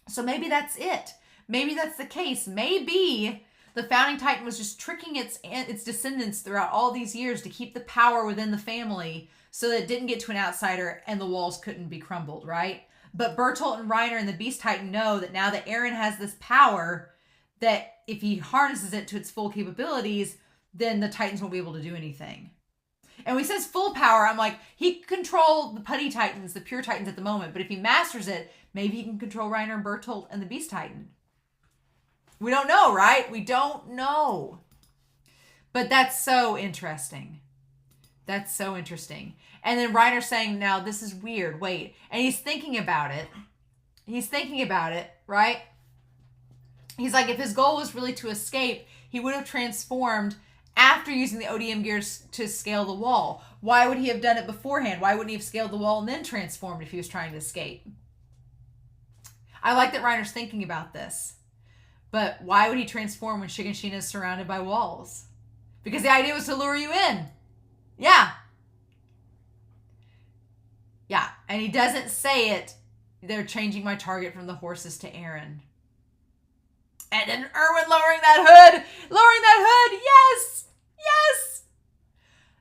So maybe that's it. Maybe that's the case. Maybe the Founding Titan was just tricking its descendants throughout all these years to keep the power within the family so that it didn't get to an outsider and the walls couldn't be crumbled, right? But Bertolt and Reiner and the Beast Titan know that now that Eren has this power, that if he harnesses it to its full capabilities, then the Titans won't be able to do anything. And when he says full power, I'm like, he can control the putty Titans, the pure Titans at the moment. But if he masters it, maybe he can control Reiner and Bertolt and the Beast Titan. We don't know, right? We don't know. But that's so interesting. That's so interesting. And then Reiner's saying, now this is weird. Wait. And he's thinking about it. He's thinking about it, right? He's like, if his goal was really to escape, he would have transformed after using the ODM gears to scale the wall. Why would he have done it beforehand? Why wouldn't he have scaled the wall and then transformed if he was trying to escape? I like that Reiner's thinking about this. But why would he transform when Shiganshina is surrounded by walls? Because the idea was to lure you in. Yeah. Yeah. And he doesn't say it. They're changing my target from the horses to Eren. And then ERWIN lowering that hood. Lowering that hood. Yes. Yes.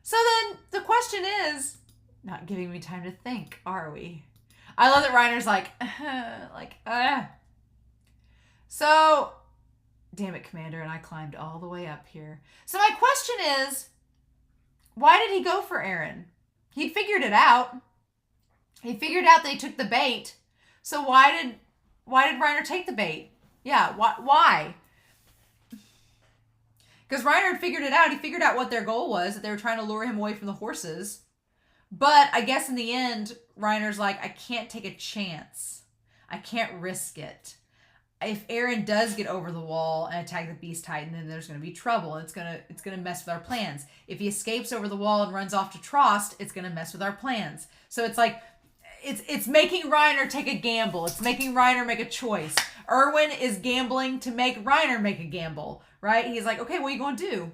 So then the question is, not giving me time to think, are we? I love that Reiner's like, So, damn it, Commander. And I climbed all the way up here. So my question is, why did he go for Eren? He'd figured it out. He figured out they took the bait. So why did Reiner take the bait? Yeah, why? Because Reiner had figured it out. He figured out what their goal was, that they were trying to lure him away from the horses. But I guess in the end, Reiner's like, I can't take a chance. I can't risk it. If Eren does get over the wall and attack the Beast Titan, then there's going to be trouble. It's going to mess with our plans. If he escapes over the wall and runs off to Trost, it's going to mess with our plans. So it's like, it's making Reiner take a gamble. It's making Reiner make a choice. ERWIN is gambling to make Reiner make a gamble, right? He's like, okay, what are you going to do?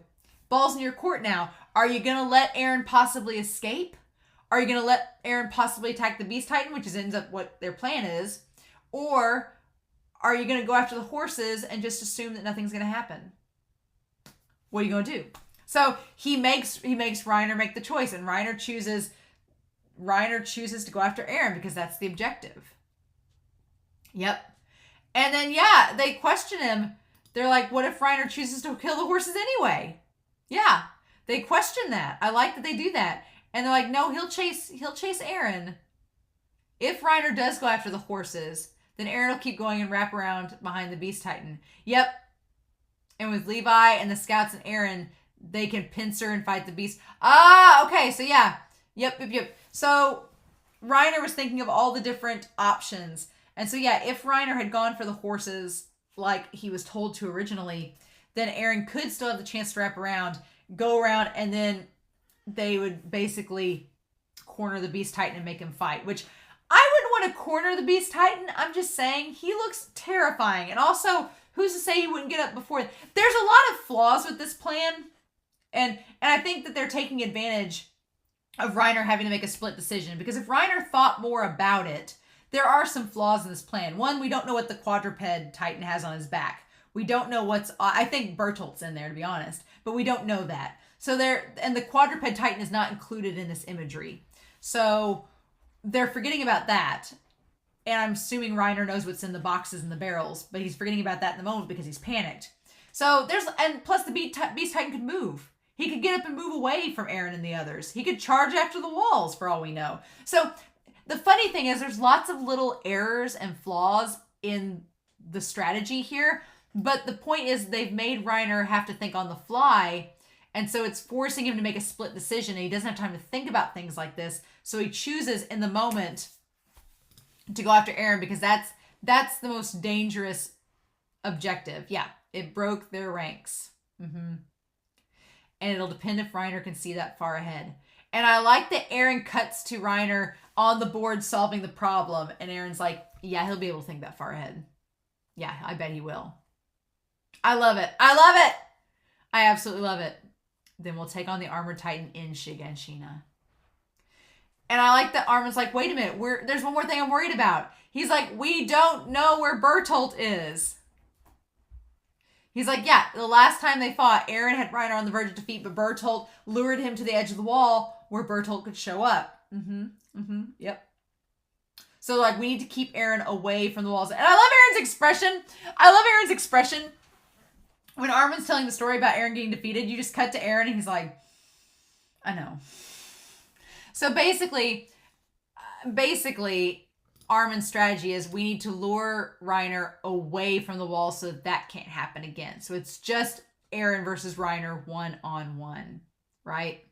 Ball's in your court now. Are you going to let Eren possibly escape? Are you going to let Eren possibly attack the Beast Titan, which ends up what their plan is? Or are you going to go after the horses and just assume that nothing's going to happen? What are you going to do? So he makes Reiner make the choice, and Reiner chooses to go after Eren because that's the objective. Yep. And then, yeah, they question him. They're like, what if Reiner chooses to kill the horses anyway? Yeah, they question that. I like that they do that. And they're like, no, he'll chase Eren. If Reiner does go after the horses, then Eren will keep going and wrap around behind the Beast Titan. Yep. And with Levi and the scouts and Eren, they can pincer and fight the beast. Ah, okay. So yeah. Yep. So Reiner was thinking of all the different options. And so yeah, if Reiner had gone for the horses like he was told to originally, then Eren could still have the chance to wrap around, go around, and then they would basically corner the Beast Titan and make him fight, which I wouldn't want to corner the Beast Titan. I'm just saying he looks terrifying. And also, who's to say he wouldn't get up before? There's a lot of flaws with this plan. And I think that they're taking advantage of Reiner having to make a split decision. Because if Reiner thought more about it, there are some flaws in this plan. One, we don't know what the quadruped Titan has on his back. We don't know I think Bertolt's in there, to be honest. But we don't know that. And the quadruped Titan is not included in this imagery. So they're forgetting about that. And I'm assuming Reiner knows what's in the boxes and the barrels, but he's forgetting about that in the moment because he's panicked. So plus the Beast Titan could move. He could get up and move away from Eren and the others. He could charge after the walls for all we know. So the funny thing is there's lots of little errors and flaws in the strategy here. But the point is they've made Reiner have to think on the fly. And so it's forcing him to make a split decision. And he doesn't have time to think about things like this. So he chooses in the moment to go after Eren because that's the most dangerous objective. Yeah, it broke their ranks. And it'll depend if Reiner can see that far ahead. And I like that Eren cuts to Reiner on the board solving the problem. And Eren's like, yeah, he'll be able to think that far ahead. Yeah, I bet he will. I love it. I love it. I absolutely love it. Then we'll take on the armored titan in Shiganshina. And I like that Armin's like, wait a minute, there's one more thing I'm worried about. He's like, we don't know where Bertolt is. He's like, yeah, the last time they fought, Eren had Reiner on the verge of defeat, but Bertolt lured him to the edge of the wall where Bertolt could show up. Yep. So, like, we need to keep Eren away from the walls. And I love Eren's expression. When Armin's telling the story about Eren getting defeated, you just cut to Eren and he's like, I know. So basically, Armin's strategy is we need to lure Reiner away from the wall so that can't happen again. So it's just Eren versus Reiner one-on-one, right?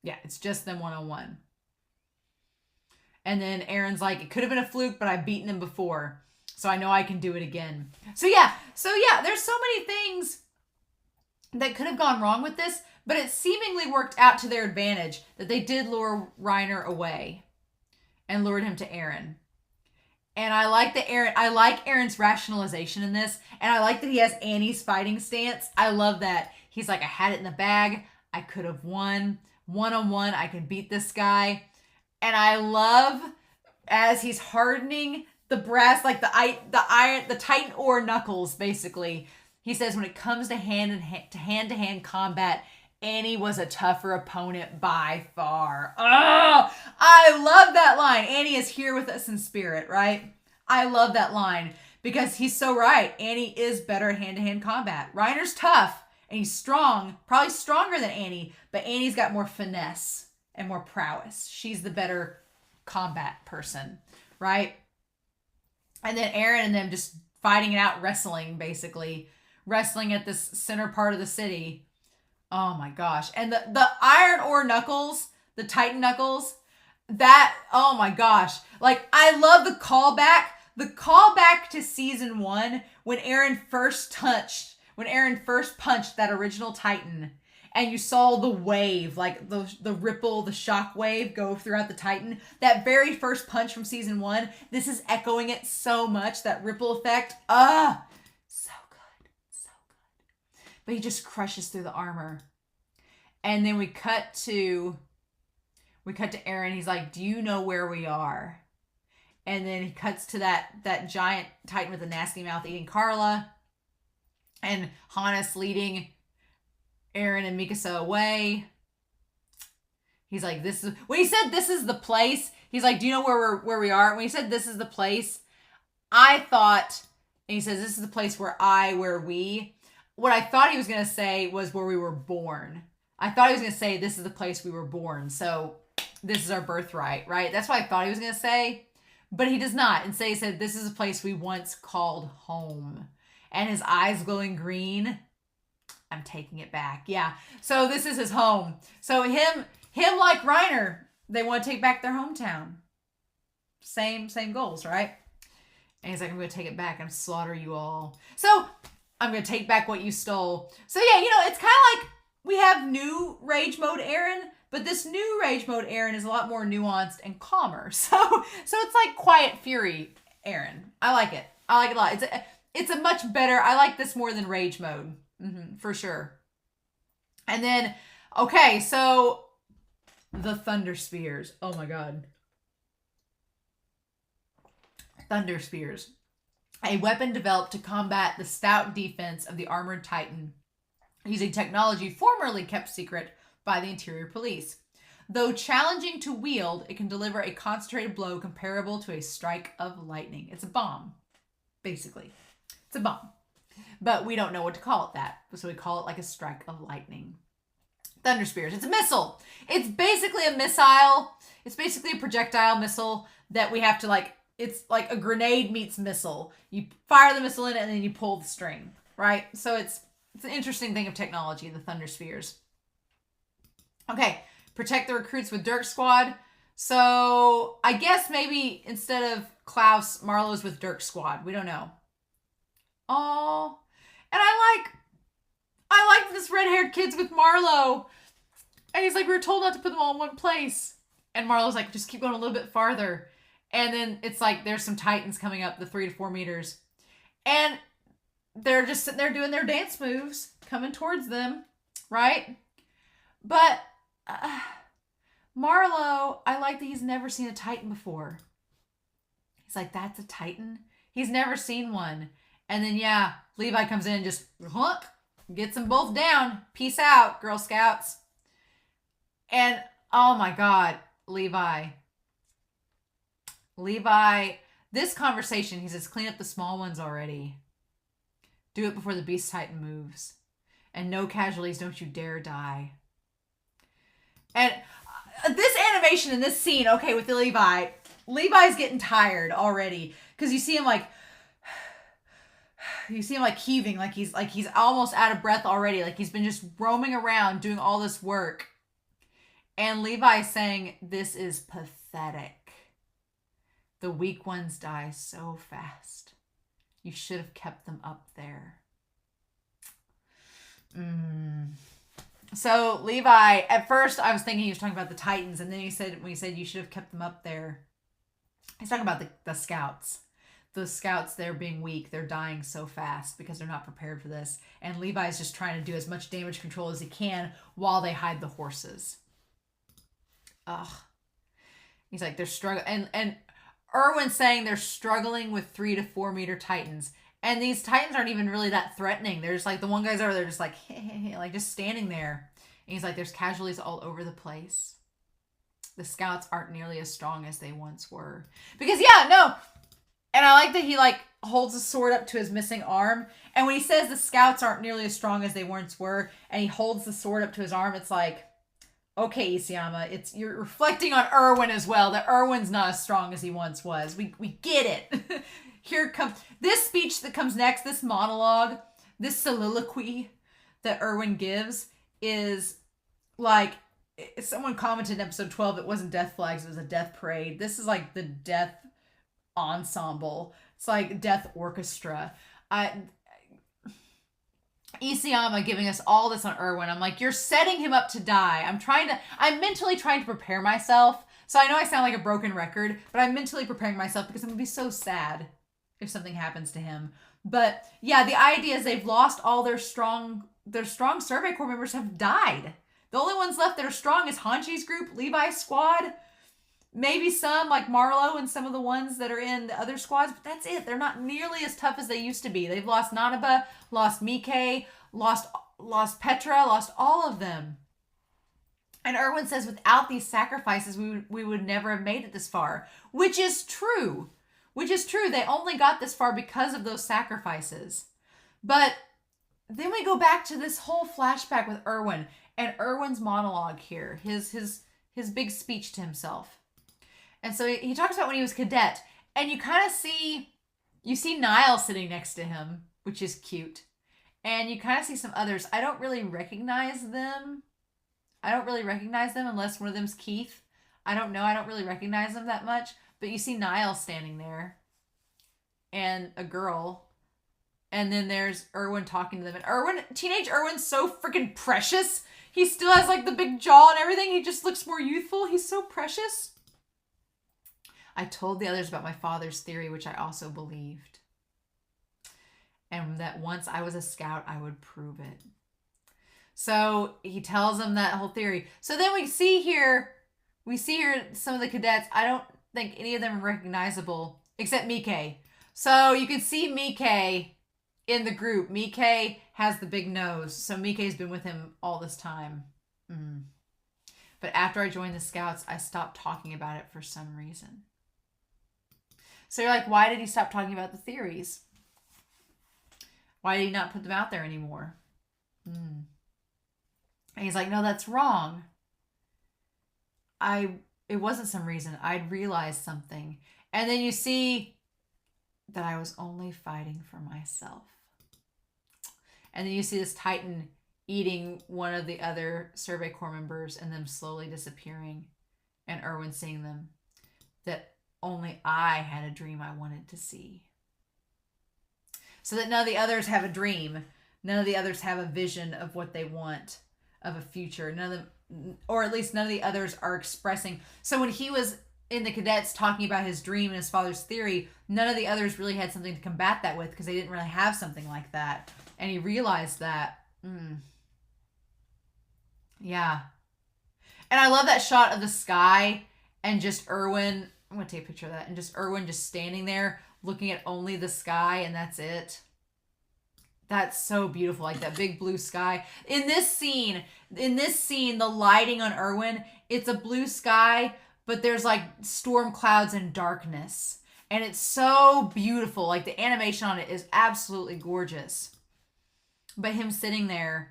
Yeah, it's just them one-on-one. And then Eren's like, it could have been a fluke, but I've beaten him before, so I know I can do it again. So yeah, there's so many things that could have gone wrong with this, but it seemingly worked out to their advantage that they did lure Reiner away and lured him to Eren. And I like Eren's rationalization in this, and I like that he has Annie's fighting stance. I love that. He's like, I had it in the bag. I could have won. One-on-one, I can beat this guy. And I love as he's hardening the brass, like the titan ore knuckles, basically. He says when it comes to hand-to-hand combat, Annie was a tougher opponent by far. Oh, I love that line. Annie is here with us in spirit, right? I love that line because he's so right. Annie is better at hand-to-hand combat. Reiner's tough and he's strong, probably stronger than Annie, but Annie's got more finesse and more prowess. She's the better combat person, right? And then Eren and them just fighting it out, wrestling, basically. Wrestling at this center part of the city. Oh my gosh. And the iron ore knuckles, the titan knuckles, that, oh my gosh. Like, I love the callback. The callback to season 1 when Eren first punched that original titan. And you saw the wave, like the ripple, the shock wave go throughout the titan. That very first punch from season 1, this is echoing it so much, that ripple effect. So good. So good. But he just crushes through the armor. And then we cut to Eren. He's like, do you know where we are? And then he cuts to that giant titan with a nasty mouth eating Carla. And Hannes leading Eren and Mikasa away. He's like, when he said this is the place, he's like, do you know where we are? When he said this is the place, I thought, and he says, this is the place where we, what I thought he was going to say was where we were born. I thought he was going to say, this is the place we were born. So this is our birthright, right? That's what I thought he was going to say, but he does not. Instead, he said, this is a place we once called home. And his eyes glowing green. I'm taking it back. Yeah. So this is his home. So him like Reiner, they want to take back their hometown. Same goals, right? And he's like, I'm going to take it back and slaughter you all. So I'm going to take back what you stole. So yeah, it's kind of like we have new rage mode Eren, but this new rage mode Eren is a lot more nuanced and calmer. So it's like quiet fury Eren. I like it. I like it a lot. It's a much better, I like this more than rage mode. For sure. And then, okay, so the Thunder Spears. Oh my god. Thunder Spears. A weapon developed to combat the stout defense of the armored titan, using technology formerly kept secret by the interior police. Though challenging to wield, it can deliver a concentrated blow comparable to a strike of lightning. It's a bomb, basically. It's a bomb. But we don't know what to call it that. So we call it like a strike of lightning. Thunder Spears. It's a missile. It's basically a missile. It's basically a projectile missile that we have to it's like a grenade meets missile. You fire the missile in it and then you pull the string, right? So it's an interesting thing of technology, the Thunder Spears. Okay. Protect the recruits with Dirk Squad. So I guess maybe instead of Klaus, Marlowe's with Dirk Squad. We don't know. Oh, and I like this red-haired kid's with Marlowe. And he's like, we were told not to put them all in one place. And Marlo's like, just keep going a little bit farther. And then it's like there's some Titans coming up the 3 to 4 meters. And they're just sitting there doing their dance moves, coming towards them, right? But Marlo, I like that he's never seen a Titan before. He's like, that's a Titan? He's never seen one. And then, yeah, Levi comes in and just gets them both down. Peace out, Girl Scouts. And, oh my God, Levi, this conversation, he says, clean up the small ones already. Do it before the Beast Titan moves. And no casualties, don't you dare die. And this animation in this scene, okay, with the Levi's getting tired already. Because you see him like heaving, like he's almost out of breath already. Like he's been just roaming around doing all this work. And Levi's saying, this is pathetic. The weak ones die so fast. You should have kept them up there. So Levi, at first I was thinking he was talking about the Titans, and then when he said you should have kept them up there, he's talking about the scouts. The scouts, they're being weak. They're dying so fast because they're not prepared for this. And Levi's just trying to do as much damage control as he can while they hide the horses. Ugh. He's like, they're struggling. And ERWIN's saying they're struggling with 3 to 4 meter Titans. And these Titans aren't even really that threatening. They're just like, the one guy's over there just like, like just standing there. And he's like, there's casualties all over the place. The scouts aren't nearly as strong as they once were. Because, yeah, no. And I like that he like holds a sword up to his missing arm. And when he says the scouts aren't nearly as strong as they once were, and he holds the sword up to his arm, it's like, okay, Isayama, you're reflecting on ERWIN as well, that ERWIN's not as strong as he once was. We get it. Here comes this speech that comes next, this monologue, this soliloquy that ERWIN gives is like, someone commented in episode 12, it wasn't death flags, it was a death parade. This is like the death ensemble. It's like death orchestra. Isayama giving us all this on ERWIN. I'm like, you're setting him up to die. I'm mentally trying to prepare myself. So I know I sound like a broken record, but I'm mentally preparing myself because I'm going to be so sad if something happens to him. But yeah, the idea is they've lost all their strong Survey Corps members have died. The only ones left that are strong is Hanchi's group, Levi's squad, maybe some like Marlo and some of the ones that are in the other squads, but that's it. They're not nearly as tough as they used to be. They've lost Nanaba, lost Mike, lost Petra, lost all of them. And ERWIN says without these sacrifices, we would never have made it this far, which is true. They only got this far because of those sacrifices. But then we go back to this whole flashback with ERWIN and ERWIN's monologue here, his big speech to himself. And so he talks about when he was cadet, and you kind of see Niall sitting next to him, which is cute. And you kind of see some others. I don't really recognize them unless one of them's Keith. I don't know. I don't really recognize them that much. But you see Niall standing there and a girl. And then there's ERWIN talking to them. And teenage ERWIN's so freaking precious. He still has like the big jaw and everything. He just looks more youthful. He's so precious. I told the others about my father's theory, which I also believed. And that once I was a scout, I would prove it. So he tells them that whole theory. So then we see here some of the cadets. I don't think any of them are recognizable except Mike. So you can see Mike in the group. Mike has the big nose. So Mike's been with him all this time. But after I joined the scouts, I stopped talking about it for some reason. So you're like, why did he stop talking about the theories? Why did he not put them out there anymore? And he's like, no, that's wrong. It wasn't some reason. I'd realized something. And then you see that I was only fighting for myself. And then you see this Titan eating one of the other Survey Corps members and them slowly disappearing. And ERWIN seeing them. That only I had a dream I wanted to see. So that none of the others have a dream. None of the others have a vision of what they want, of a future. None or at least none of the others are expressing. So when he was in the cadets talking about his dream and his father's theory, none of the others really had something to combat that with because they didn't really have something like that. And he realized that. Yeah. And I love that shot of the sky and just ERWIN. I'm going to take a picture of that. And just ERWIN just standing there looking at only the sky, and that's it. That's so beautiful, like that big blue sky. In this scene, the lighting on ERWIN, it's a blue sky, but there's like storm clouds and darkness. And it's so beautiful. Like the animation on it is absolutely gorgeous. But him sitting there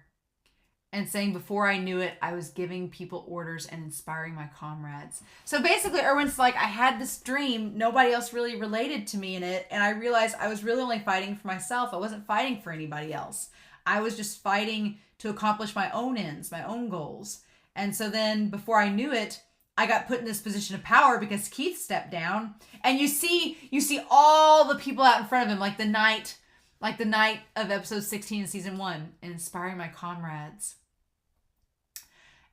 and saying, before I knew it, I was giving people orders and inspiring my comrades. So basically, ERWIN's like, I had this dream. Nobody else really related to me in it. And I realized I was really only fighting for myself. I wasn't fighting for anybody else. I was just fighting to accomplish my own ends, my own goals. And so then before I knew it, I got put in this position of power because Keith stepped down. And you see all the people out in front of him, like the night of episode 16 of season 1, inspiring my comrades.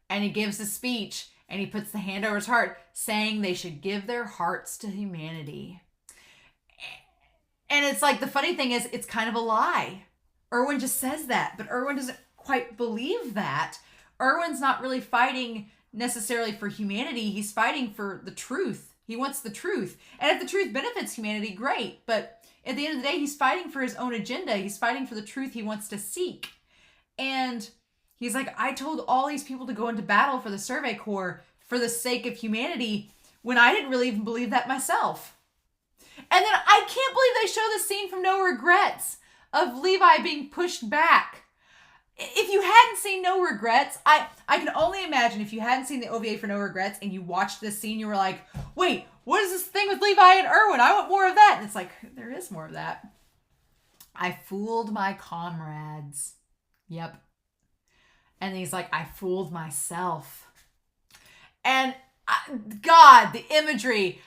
And he gives a speech and he puts the hand over his heart saying they should give their hearts to humanity. And it's like, the funny thing is, it's kind of a lie. ERWIN just says that, but ERWIN doesn't quite believe that. ERWIN's not really fighting necessarily for humanity. He's fighting for the truth. He wants the truth. And if the truth benefits humanity, great. But at the end of the day, he's fighting for his own agenda. He's fighting for the truth he wants to seek. And he's like, I told all these people to go into battle for the Survey Corps for the sake of humanity when I didn't really even believe that myself. And then I can't believe they show the scene from No Regrets of Levi being pushed back. If you hadn't seen No Regrets, I can only imagine if you hadn't seen the OVA for No Regrets and you watched this scene, you were like, wait, what is this thing with Levi and ERWIN? I want more of that. And it's like, there is more of that. I fooled my comrades. Yep. And he's like, I fooled myself. And God, the imagery.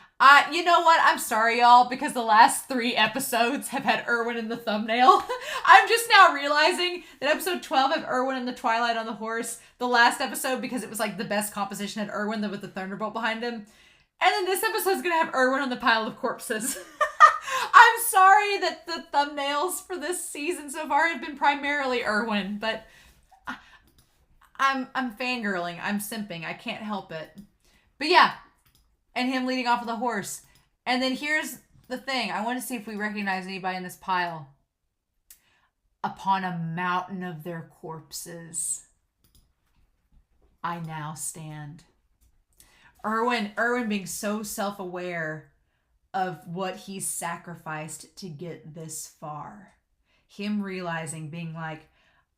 You know what? I'm sorry, y'all, because the last 3 episodes have had ERWIN in the thumbnail. I'm just now realizing that episode 12 had ERWIN in the Twilight on the horse. The last episode, because it was like the best composition, had ERWIN with the thunderbolt behind him. And then this episode's going to have ERWIN on the pile of corpses. I'm sorry that the thumbnails for this season so far have been primarily ERWIN, but I'm fangirling. I'm simping. I can't help it. But yeah. And him leading off of the horse. And then here's the thing. I want to see if we recognize anybody in this pile. Upon a mountain of their corpses, I now stand. ERWIN being so self-aware of what he's sacrificed to get this far. Him realizing, being like,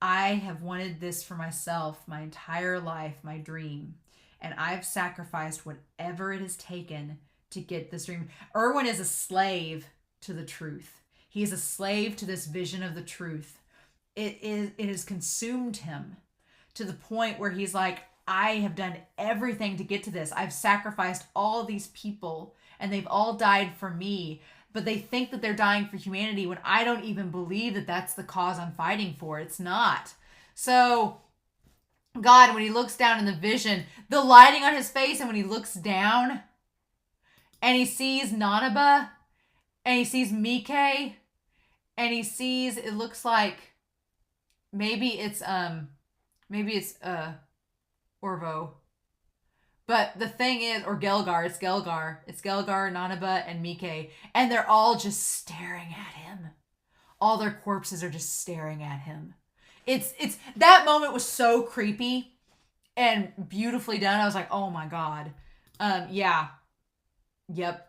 I have wanted this for myself my entire life, my dream. And I've sacrificed whatever it has taken to get this dream. ERWIN is a slave to the truth. He is a slave to this vision of the truth. It has consumed him to the point where he's like, I have done everything to get to this. I've sacrificed all of these people and they've all died for me. But they think that they're dying for humanity when I don't even believe that that's the cause I'm fighting for. It's not. So God, when he looks down in the vision, the lighting on his face, and when he looks down and he sees Nanaba and he sees Mike and he sees, it looks like maybe it's Orvo. But the thing is, or Gelgar, it's Gelgar, Nanaba, and Mike, and they're all just staring at him. All their corpses are just staring at him. It's that moment was so creepy and beautifully done. I was like, oh my God. Yeah. Yep.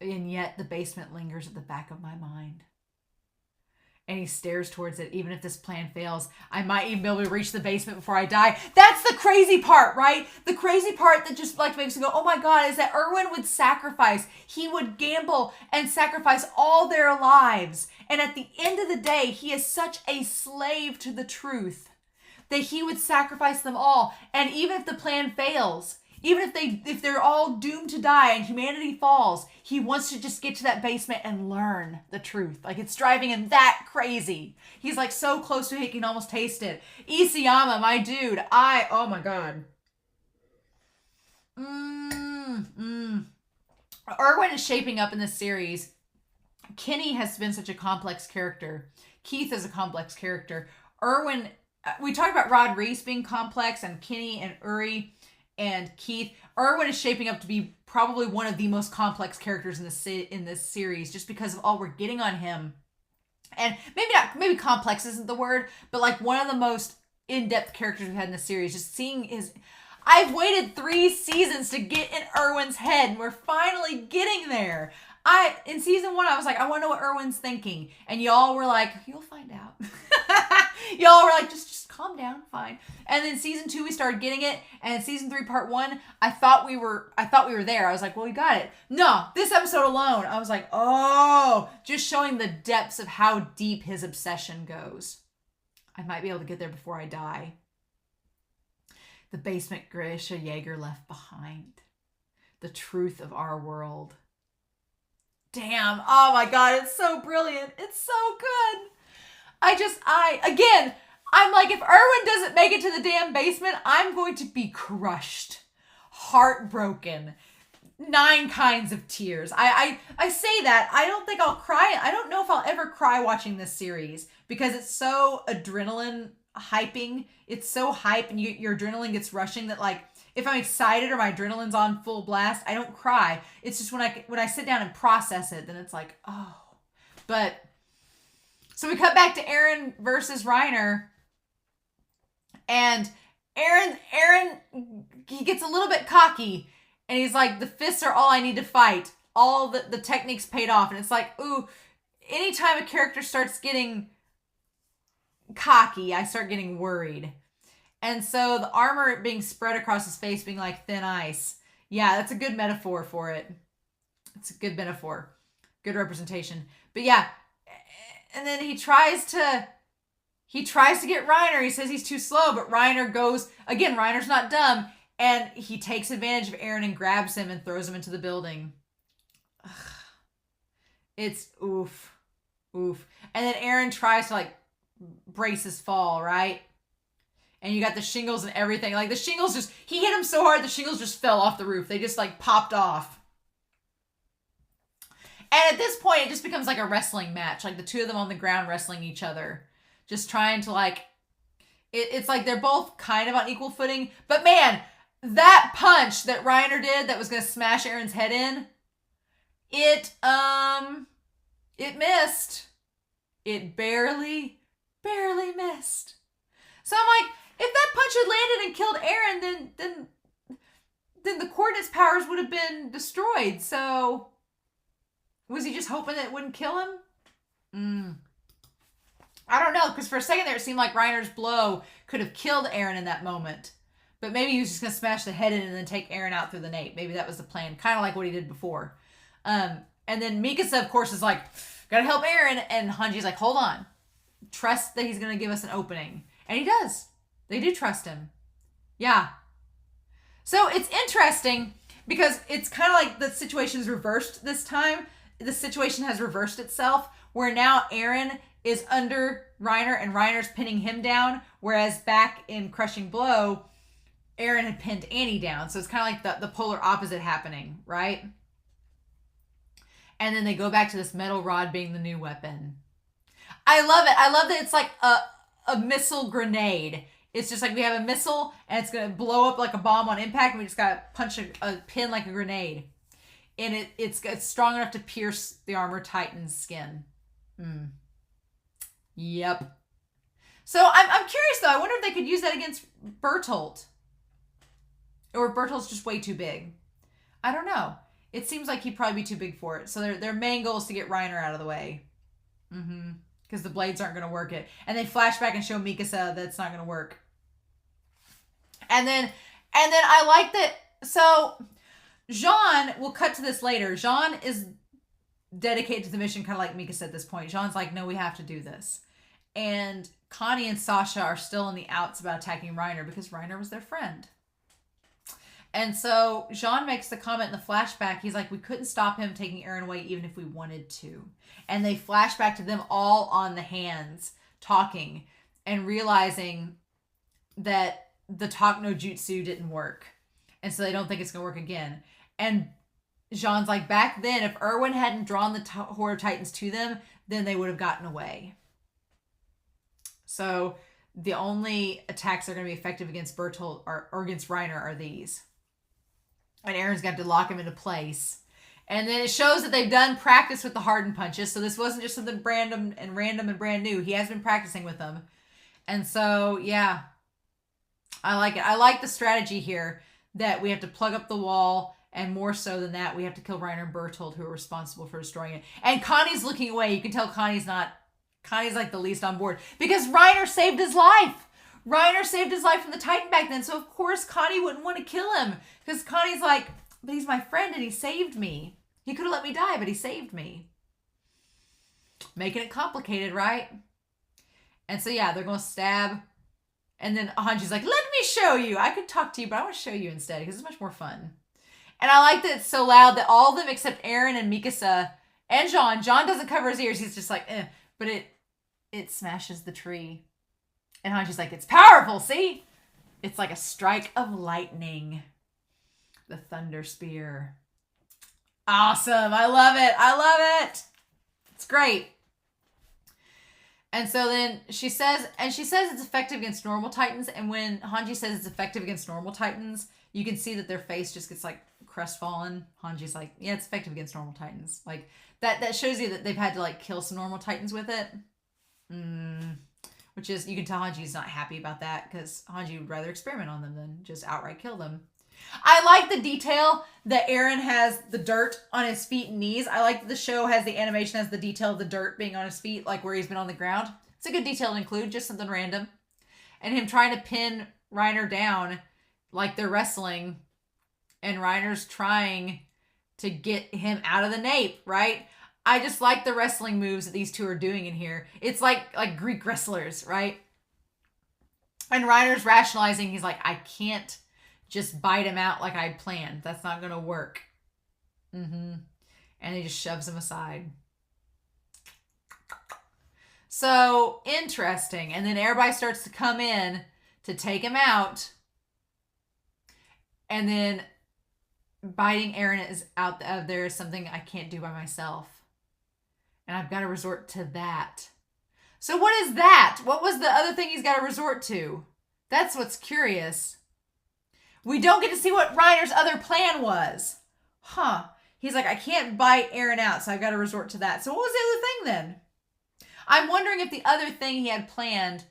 And yet the basement lingers at the back of my mind. And he stares towards it. Even if this plan fails, I might even be able to reach the basement before I die. That's the crazy part, right? The crazy part that just like makes me go, oh my God, is that ERWIN would sacrifice. He would gamble and sacrifice all their lives. And at the end of the day, he is such a slave to the truth that he would sacrifice them all. And even if the plan fails, Even if they're all doomed to die and humanity falls, he wants to just get to that basement and learn the truth. Like, it's driving him that crazy. He's like so close to it, he can almost taste it. Isayama, my dude, oh my god. ERWIN is shaping up in this series. Kenny has been such a complex character. Keith is a complex character. ERWIN, we talked about Rod Reese being complex, and Kenny and Uri and Keith. ERWIN is shaping up to be probably one of the most complex characters in this series, just because of all we're getting on him. And maybe complex isn't the word, but like one of the most in-depth characters we've had in the series. Just seeing I've waited 3 seasons to get in ERWIN's head, and we're finally getting there. In season 1, I was like, I want to know what ERWIN's thinking. And y'all were like, you'll find out. Y'all were like, just calm down, fine. And then season 2, we started getting it. And in season 3, part 1, I thought we were there. I was like, well, we got it. No, this episode alone, I was like, oh, just showing the depths of how deep his obsession goes. I might be able to get there before I die. The basement Grisha Jaeger left behind. The truth of our world. Damn. Oh my god, it's so brilliant. It's so good. I'm like, if ERWIN doesn't make it to the damn basement, I'm going to be crushed. Heartbroken. 9 kinds of tears. I say that. I don't think I'll cry. I don't know if I'll ever cry watching this series because it's so adrenaline hyping. It's so hype and your adrenaline gets rushing that, like, if I'm excited or my adrenaline's on full blast, I don't cry. It's just when I sit down and process it, then it's like, oh. But so we cut back to Eren versus Reiner, and Eren he gets a little bit cocky, and he's like, the fists are all I need to fight. All the techniques paid off, and it's like, ooh, anytime a character starts getting cocky, I start getting worried. And so the armor being spread across his face being like thin ice. Yeah, that's a good metaphor for it. It's a good metaphor. Good representation. But yeah, and then he tries to get Reiner. He says he's too slow, but Reiner goes, again, Reiner's not dumb, and he takes advantage of Eren and grabs him and throws him into the building. Ugh. It's oof. Oof. And then Eren tries to like brace his fall, right? And you got the shingles and everything. Like, the shingles just, he hit him so hard, the shingles just fell off the roof. They just, like, popped off. And at this point, it just becomes like a wrestling match. Like, the two of them on the ground wrestling each other. Just trying to, like, it's like they're both kind of on equal footing. But, man, that punch that Reiner did that was going to smash Eren's head in, it missed. It barely missed. So I'm like, if that punch had landed and killed Eren, then the coordinates powers would have been destroyed. So was he just hoping that it wouldn't kill him? I don't know, because for a second there it seemed like Reiner's blow could have killed Eren in that moment. But maybe he was just going to smash the head in and then take Eren out through the nape. Maybe that was the plan, kind of like what he did before. And then Mikasa, of course, is like, gotta help Eren. And Hanji's like, hold on. Trust that he's going to give us an opening. And he does. They do trust him. Yeah. So it's interesting because it's kind of like the situation's reversed this time. The situation has reversed itself where now Eren is under Reiner and Reiner's pinning him down. Whereas back in Crushing Blow, Eren had pinned Annie down. So it's kind of like the polar opposite happening, right? And then they go back to this metal rod being the new weapon. I love it. I love that it's like a missile grenade. It's just like we have a missile and it's going to blow up like a bomb on impact, and we just got to punch a pin like a grenade. And it's strong enough to pierce the armor titan's skin. Yep. So I'm curious though. I wonder if they could use that against Bertolt. Or if Bertolt's just way too big. I don't know. It seems like he'd probably be too big for it. So their main goal is to get Reiner out of the way. Because the blades aren't going to work it. And they flash back and show Mikasa that it's not going to work. And then I like that. So Jean, we'll cut to this later. Jean is dedicated to the mission, kind of like Mikasa at this point. Jean's like, no, we have to do this. And Connie and Sasha are still on the outs about attacking Reiner because Reiner was their friend. And so Jean makes the comment in the flashback. He's like, we couldn't stop him taking Eren away even if we wanted to. And they flash back to them all on the hands talking and realizing that the talk no jutsu didn't work. And so they don't think it's going to work again. And Jean's like, back then, if ERWIN hadn't drawn the Horde of Titans to them, then they would have gotten away. So the only attacks that are going to be effective against Bertolt or against Reiner are these. And Eren's got to lock him into place. And then it shows that they've done practice with the hardened punches. So this wasn't just something random and brand new. He has been practicing with them. And so, yeah, I like it. I like the strategy here that we have to plug up the wall. And more so than that, we have to kill Reiner and Bertolt, who are responsible for destroying it. And Connie's looking away. You can tell Connie's like the least on board. Because Reiner saved his life. Reiner saved his life from the Titan back then. So, of course, Connie wouldn't want to kill him. Because Connie's like, but he's my friend and he saved me. He could have let me die, but he saved me. Making it complicated, right? And so, yeah, they're going to stab. And then Hanji's like, let me show you. I could talk to you, but I want to show you instead because it's much more fun. And I like that it's so loud that all of them except Eren and Mikasa and Jean doesn't cover his ears. He's just like, eh. But it smashes the tree. And Hanji's like, it's powerful, see? It's like a strike of lightning. The Thunder Spear. Awesome. I love it. I love it. It's great. And so then she says it's effective against normal Titans. And when Hanji says it's effective against normal Titans, you can see that their face just gets like crestfallen. Hanji's like, yeah, it's effective against normal Titans. Like that shows you that they've had to like kill some normal Titans with it. Which is, you can tell Hanji's not happy about that because Hanji would rather experiment on them than just outright kill them. I like the detail that Eren has the dirt on his feet and knees. I like that the show has the animation has the detail of the dirt being on his feet, like where he's been on the ground. It's a good detail to include, just something random. And him trying to pin Reiner down like they're wrestling. And Reiner's trying to get him out of the nape, right? I just like the wrestling moves that these two are doing in here. It's like Greek wrestlers, right? And Reiner's rationalizing. He's like, I can't just bite him out like I'd planned. That's not going to work. And he just shoves him aside. So, interesting. And then everybody starts to come in to take him out. And then biting Eren is out of there is something I can't do by myself. And I've got to resort to that. So what is that? What was the other thing he's got to resort to? That's what's curious. We don't get to see what Reiner's other plan was. He's like, I can't bite Eren out, so I've got to resort to that. So what was the other thing then? I'm wondering if the other thing he had planned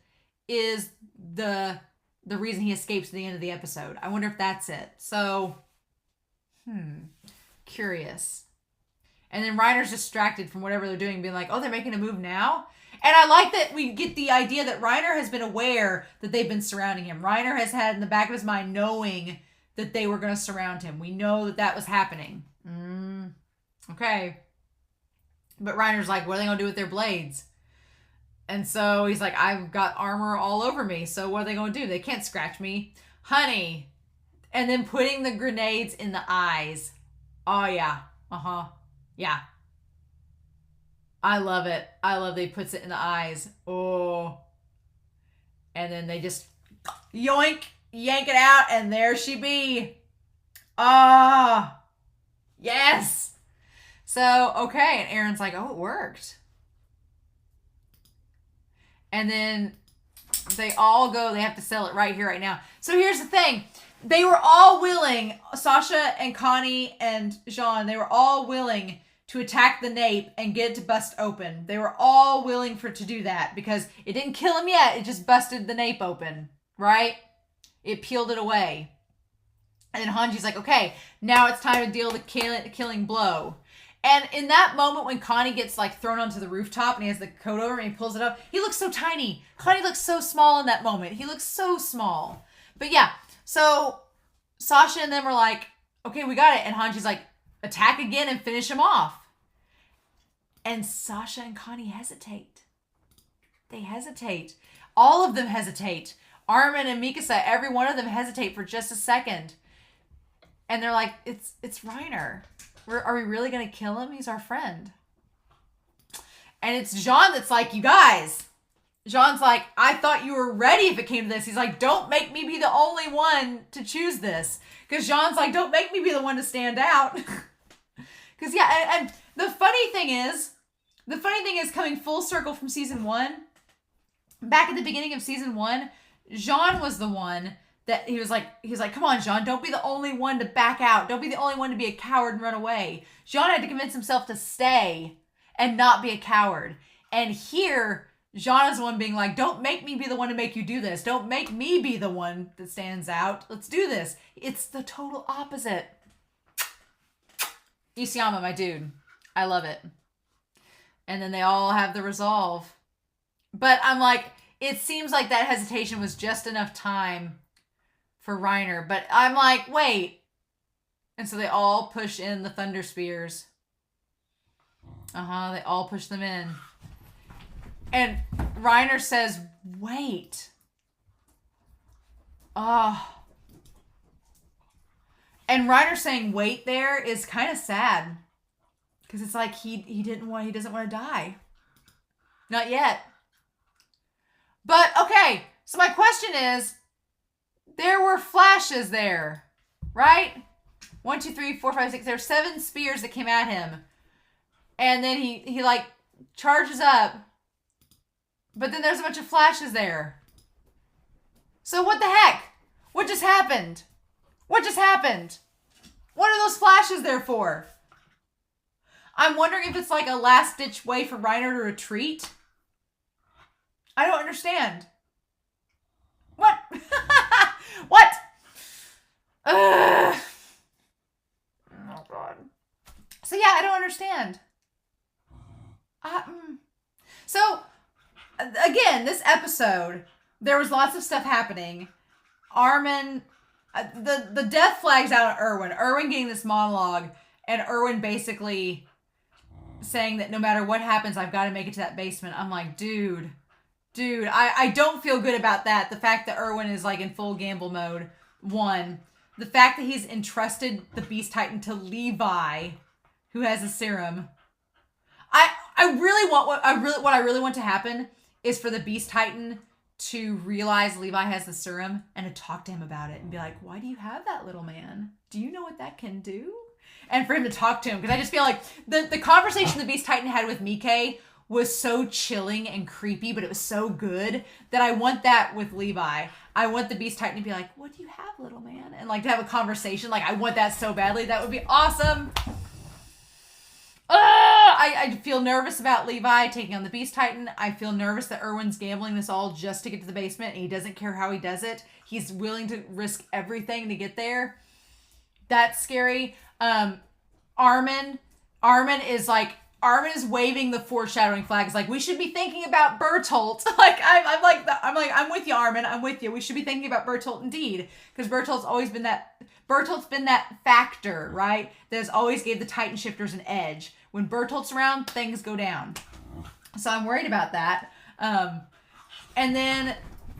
is the reason he escapes at the end of the episode. I wonder if that's it. So, curious. And then Reiner's distracted from whatever they're doing, being like, oh, they're making a move now? And I like that we get the idea that Reiner has been aware that they've been surrounding him. Reiner has had in the back of his mind knowing that they were going to surround him. We know that that was happening. Okay. But Reiner's like, what are they going to do with their blades? And so he's like, I've got armor all over me. So what are they going to do? They can't scratch me. Honey. And then putting the grenades in the eyes. Oh, yeah. Yeah. I love it. I love that he puts it in the eyes. Oh. And then they just yoink, yank it out, and there she be. Ah. Yes. So, okay. And Eren's like, oh, it worked. And then they all go, they have to sell it right here, right now. So here's the thing. They were all willing, Sasha and Connie and Jean, they were all willing to attack the nape and get it to bust open. They were all willing to do that because it didn't kill him yet. It just busted the nape open, right? It peeled it away. And then Hanji's like, okay, now it's time to deal the killing blow. And in that moment when Connie gets like thrown onto the rooftop and he has the coat over and he pulls it up, he looks so tiny. Connie looks so small in that moment. He looks so small. But yeah, so Sasha and them are like, okay, we got it. And Hanji's like, attack again and finish him off. And Sasha and Connie hesitate. They hesitate. All of them hesitate. Armin and Mikasa, every one of them hesitate for just a second. And they're like, it's Reiner. Are we really going to kill him? He's our friend. And it's Jean that's like, you guys. Jean's like, I thought you were ready if it came to this. He's like, don't make me be the only one to choose this. Because Jean's like, don't make me be the one to stand out. Because, yeah, and the funny thing is coming full circle from season 1, back at the beginning of season 1, Jean was the one that he was like, come on, Jean, don't be the only one to back out. Don't be the only one to be a coward and run away. Jean had to convince himself to stay and not be a coward. And here, Jean is the one being like, don't make me be the one to make you do this. Don't make me be the one that stands out. Let's do this. It's the total opposite. Isayama, my dude. I love it. And then they all have the resolve. But I'm like, it seems like that hesitation was just enough time for Reiner. But I'm like, wait. And so they all push in the Thunder Spears. They all push them in. And Reiner says, wait. Oh. And Reiner saying wait there is kind of sad. Because it's like he doesn't want to die. Not yet. But, okay. So my question is, there were flashes there. Right? 1, 2, 3, 4, 5, 6. There's 7 spears that came at him. And then he like charges up. But then there's a bunch of flashes there. So what the heck? What just happened? What just happened? What are those flashes there for? I'm wondering if it's like a last-ditch way for Reiner to retreat. I don't understand. What? What? Oh, God. So, yeah, I don't understand. So, again, this episode, there was lots of stuff happening. Armin, the death flag's out on ERWIN. ERWIN getting this monologue, and ERWIN basically saying that no matter what happens, I've got to make it to that basement. I'm like, dude, I don't feel good about that. The fact that ERWIN is like in full gamble mode. 1, the fact that he's entrusted the Beast Titan to Levi, who has a serum. I really want what I really want to happen is for the Beast Titan to realize Levi has the serum and to talk to him about it and be like, why do you have that, little man? Do you know what that can do? And for him to talk to him, because I just feel like the conversation the Beast Titan had with Mike was so chilling and creepy, but it was so good that I want that with Levi. I want the Beast Titan to be like, what do you have, little man? And like to have a conversation. Like, I want that so badly. That would be awesome. I feel nervous about Levi taking on the Beast Titan. I feel nervous that ERWIN's gambling this all just to get to the basement, and he doesn't care how he does it. He's willing to risk everything to get there. That's scary. Armin is waving the foreshadowing flag. It's like, we should be thinking about Bertolt. I'm with you, Armin. I'm with you. We should be thinking about Bertolt indeed. Because Bertolt's been that factor, right? That has always gave the Titan shifters an edge. When Bertolt's around, things go down. So I'm worried about that. And then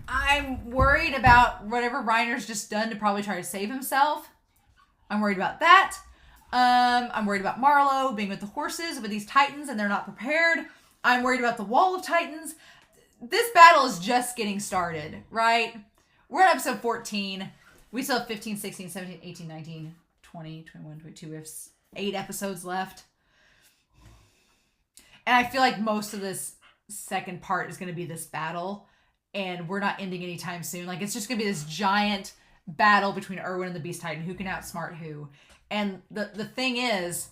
I'm worried about whatever Reiner's just done to probably try to save himself. I'm worried about that. I'm worried about Marlowe being with the horses with these Titans and they're not prepared. I'm worried about the wall of Titans. This battle is just getting started, right? We're at episode 14. We still have 15, 16, 17, 18, 19, 20, 21, 22. We have 8 episodes left. And I feel like most of this second part is going to be this battle. And we're not ending anytime soon. Like, it's just going to be this giant battle between ERWIN and the Beast Titan. Who can outsmart who? And the thing is,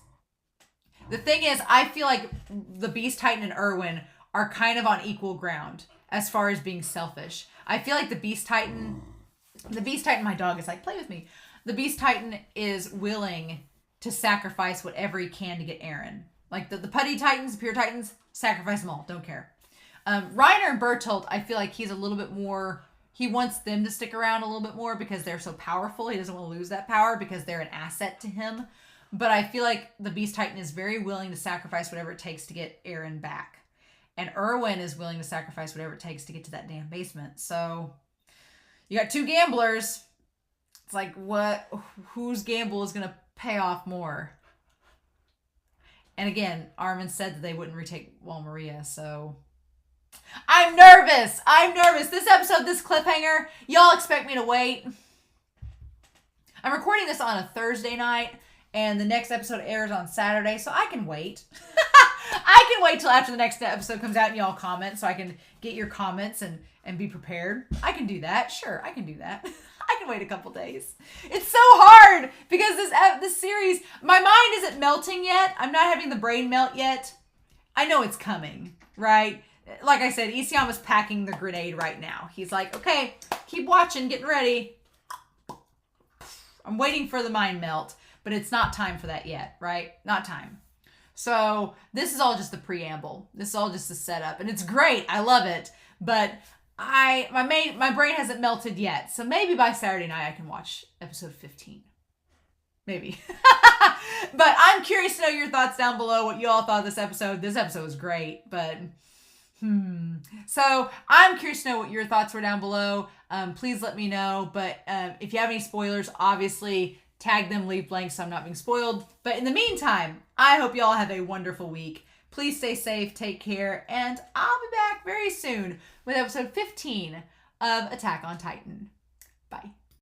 I feel like the Beast Titan and ERWIN are kind of on equal ground as far as being selfish. I feel like the Beast Titan, my dog is like, play with me. The Beast Titan is willing to sacrifice whatever he can to get Eren. Like the Putty Titans, the Pure Titans, sacrifice them all. Don't care. Reiner and Bertolt, I feel like he's a little bit more, he wants them to stick around a little bit more because they're so powerful. He doesn't want to lose that power because they're an asset to him. But I feel like the Beast Titan is very willing to sacrifice whatever it takes to get Eren back. And ERWIN is willing to sacrifice whatever it takes to get to that damn basement. So you got 2 gamblers. It's like, whose gamble is going to pay off more? And again, Armin said that they wouldn't retake Wall Maria, so I'm nervous. This episode, this cliffhanger, y'all expect me to wait? I'm recording this on a Thursday night, and the next episode airs on Saturday, so I can wait. I can wait till after the next episode comes out and y'all comment, so I can get your comments and be prepared. I can do that. Sure, I can do that. I can wait a couple days. It's so hard because this series, my mind isn't melting yet. I'm not having the brain melt yet. I know it's coming, right? Like I said, Isayama's packing the grenade right now. He's like, okay, keep watching, getting ready. I'm waiting for the mind melt, but it's not time for that yet, right? Not time. So this is all just the preamble. This is all just a setup, and it's great. I love it, but my brain hasn't melted yet. So maybe by Saturday night I can watch episode 15. Maybe. But I'm curious to know your thoughts down below, what you all thought of this episode. This episode was great, but So I'm curious to know what your thoughts were down below. Please let me know. But if you have any spoilers, obviously tag them, leave blanks so I'm not being spoiled. But in the meantime, I hope you all have a wonderful week. Please stay safe, take care, and I'll be back very soon with episode 15 of Attack on Titan. Bye.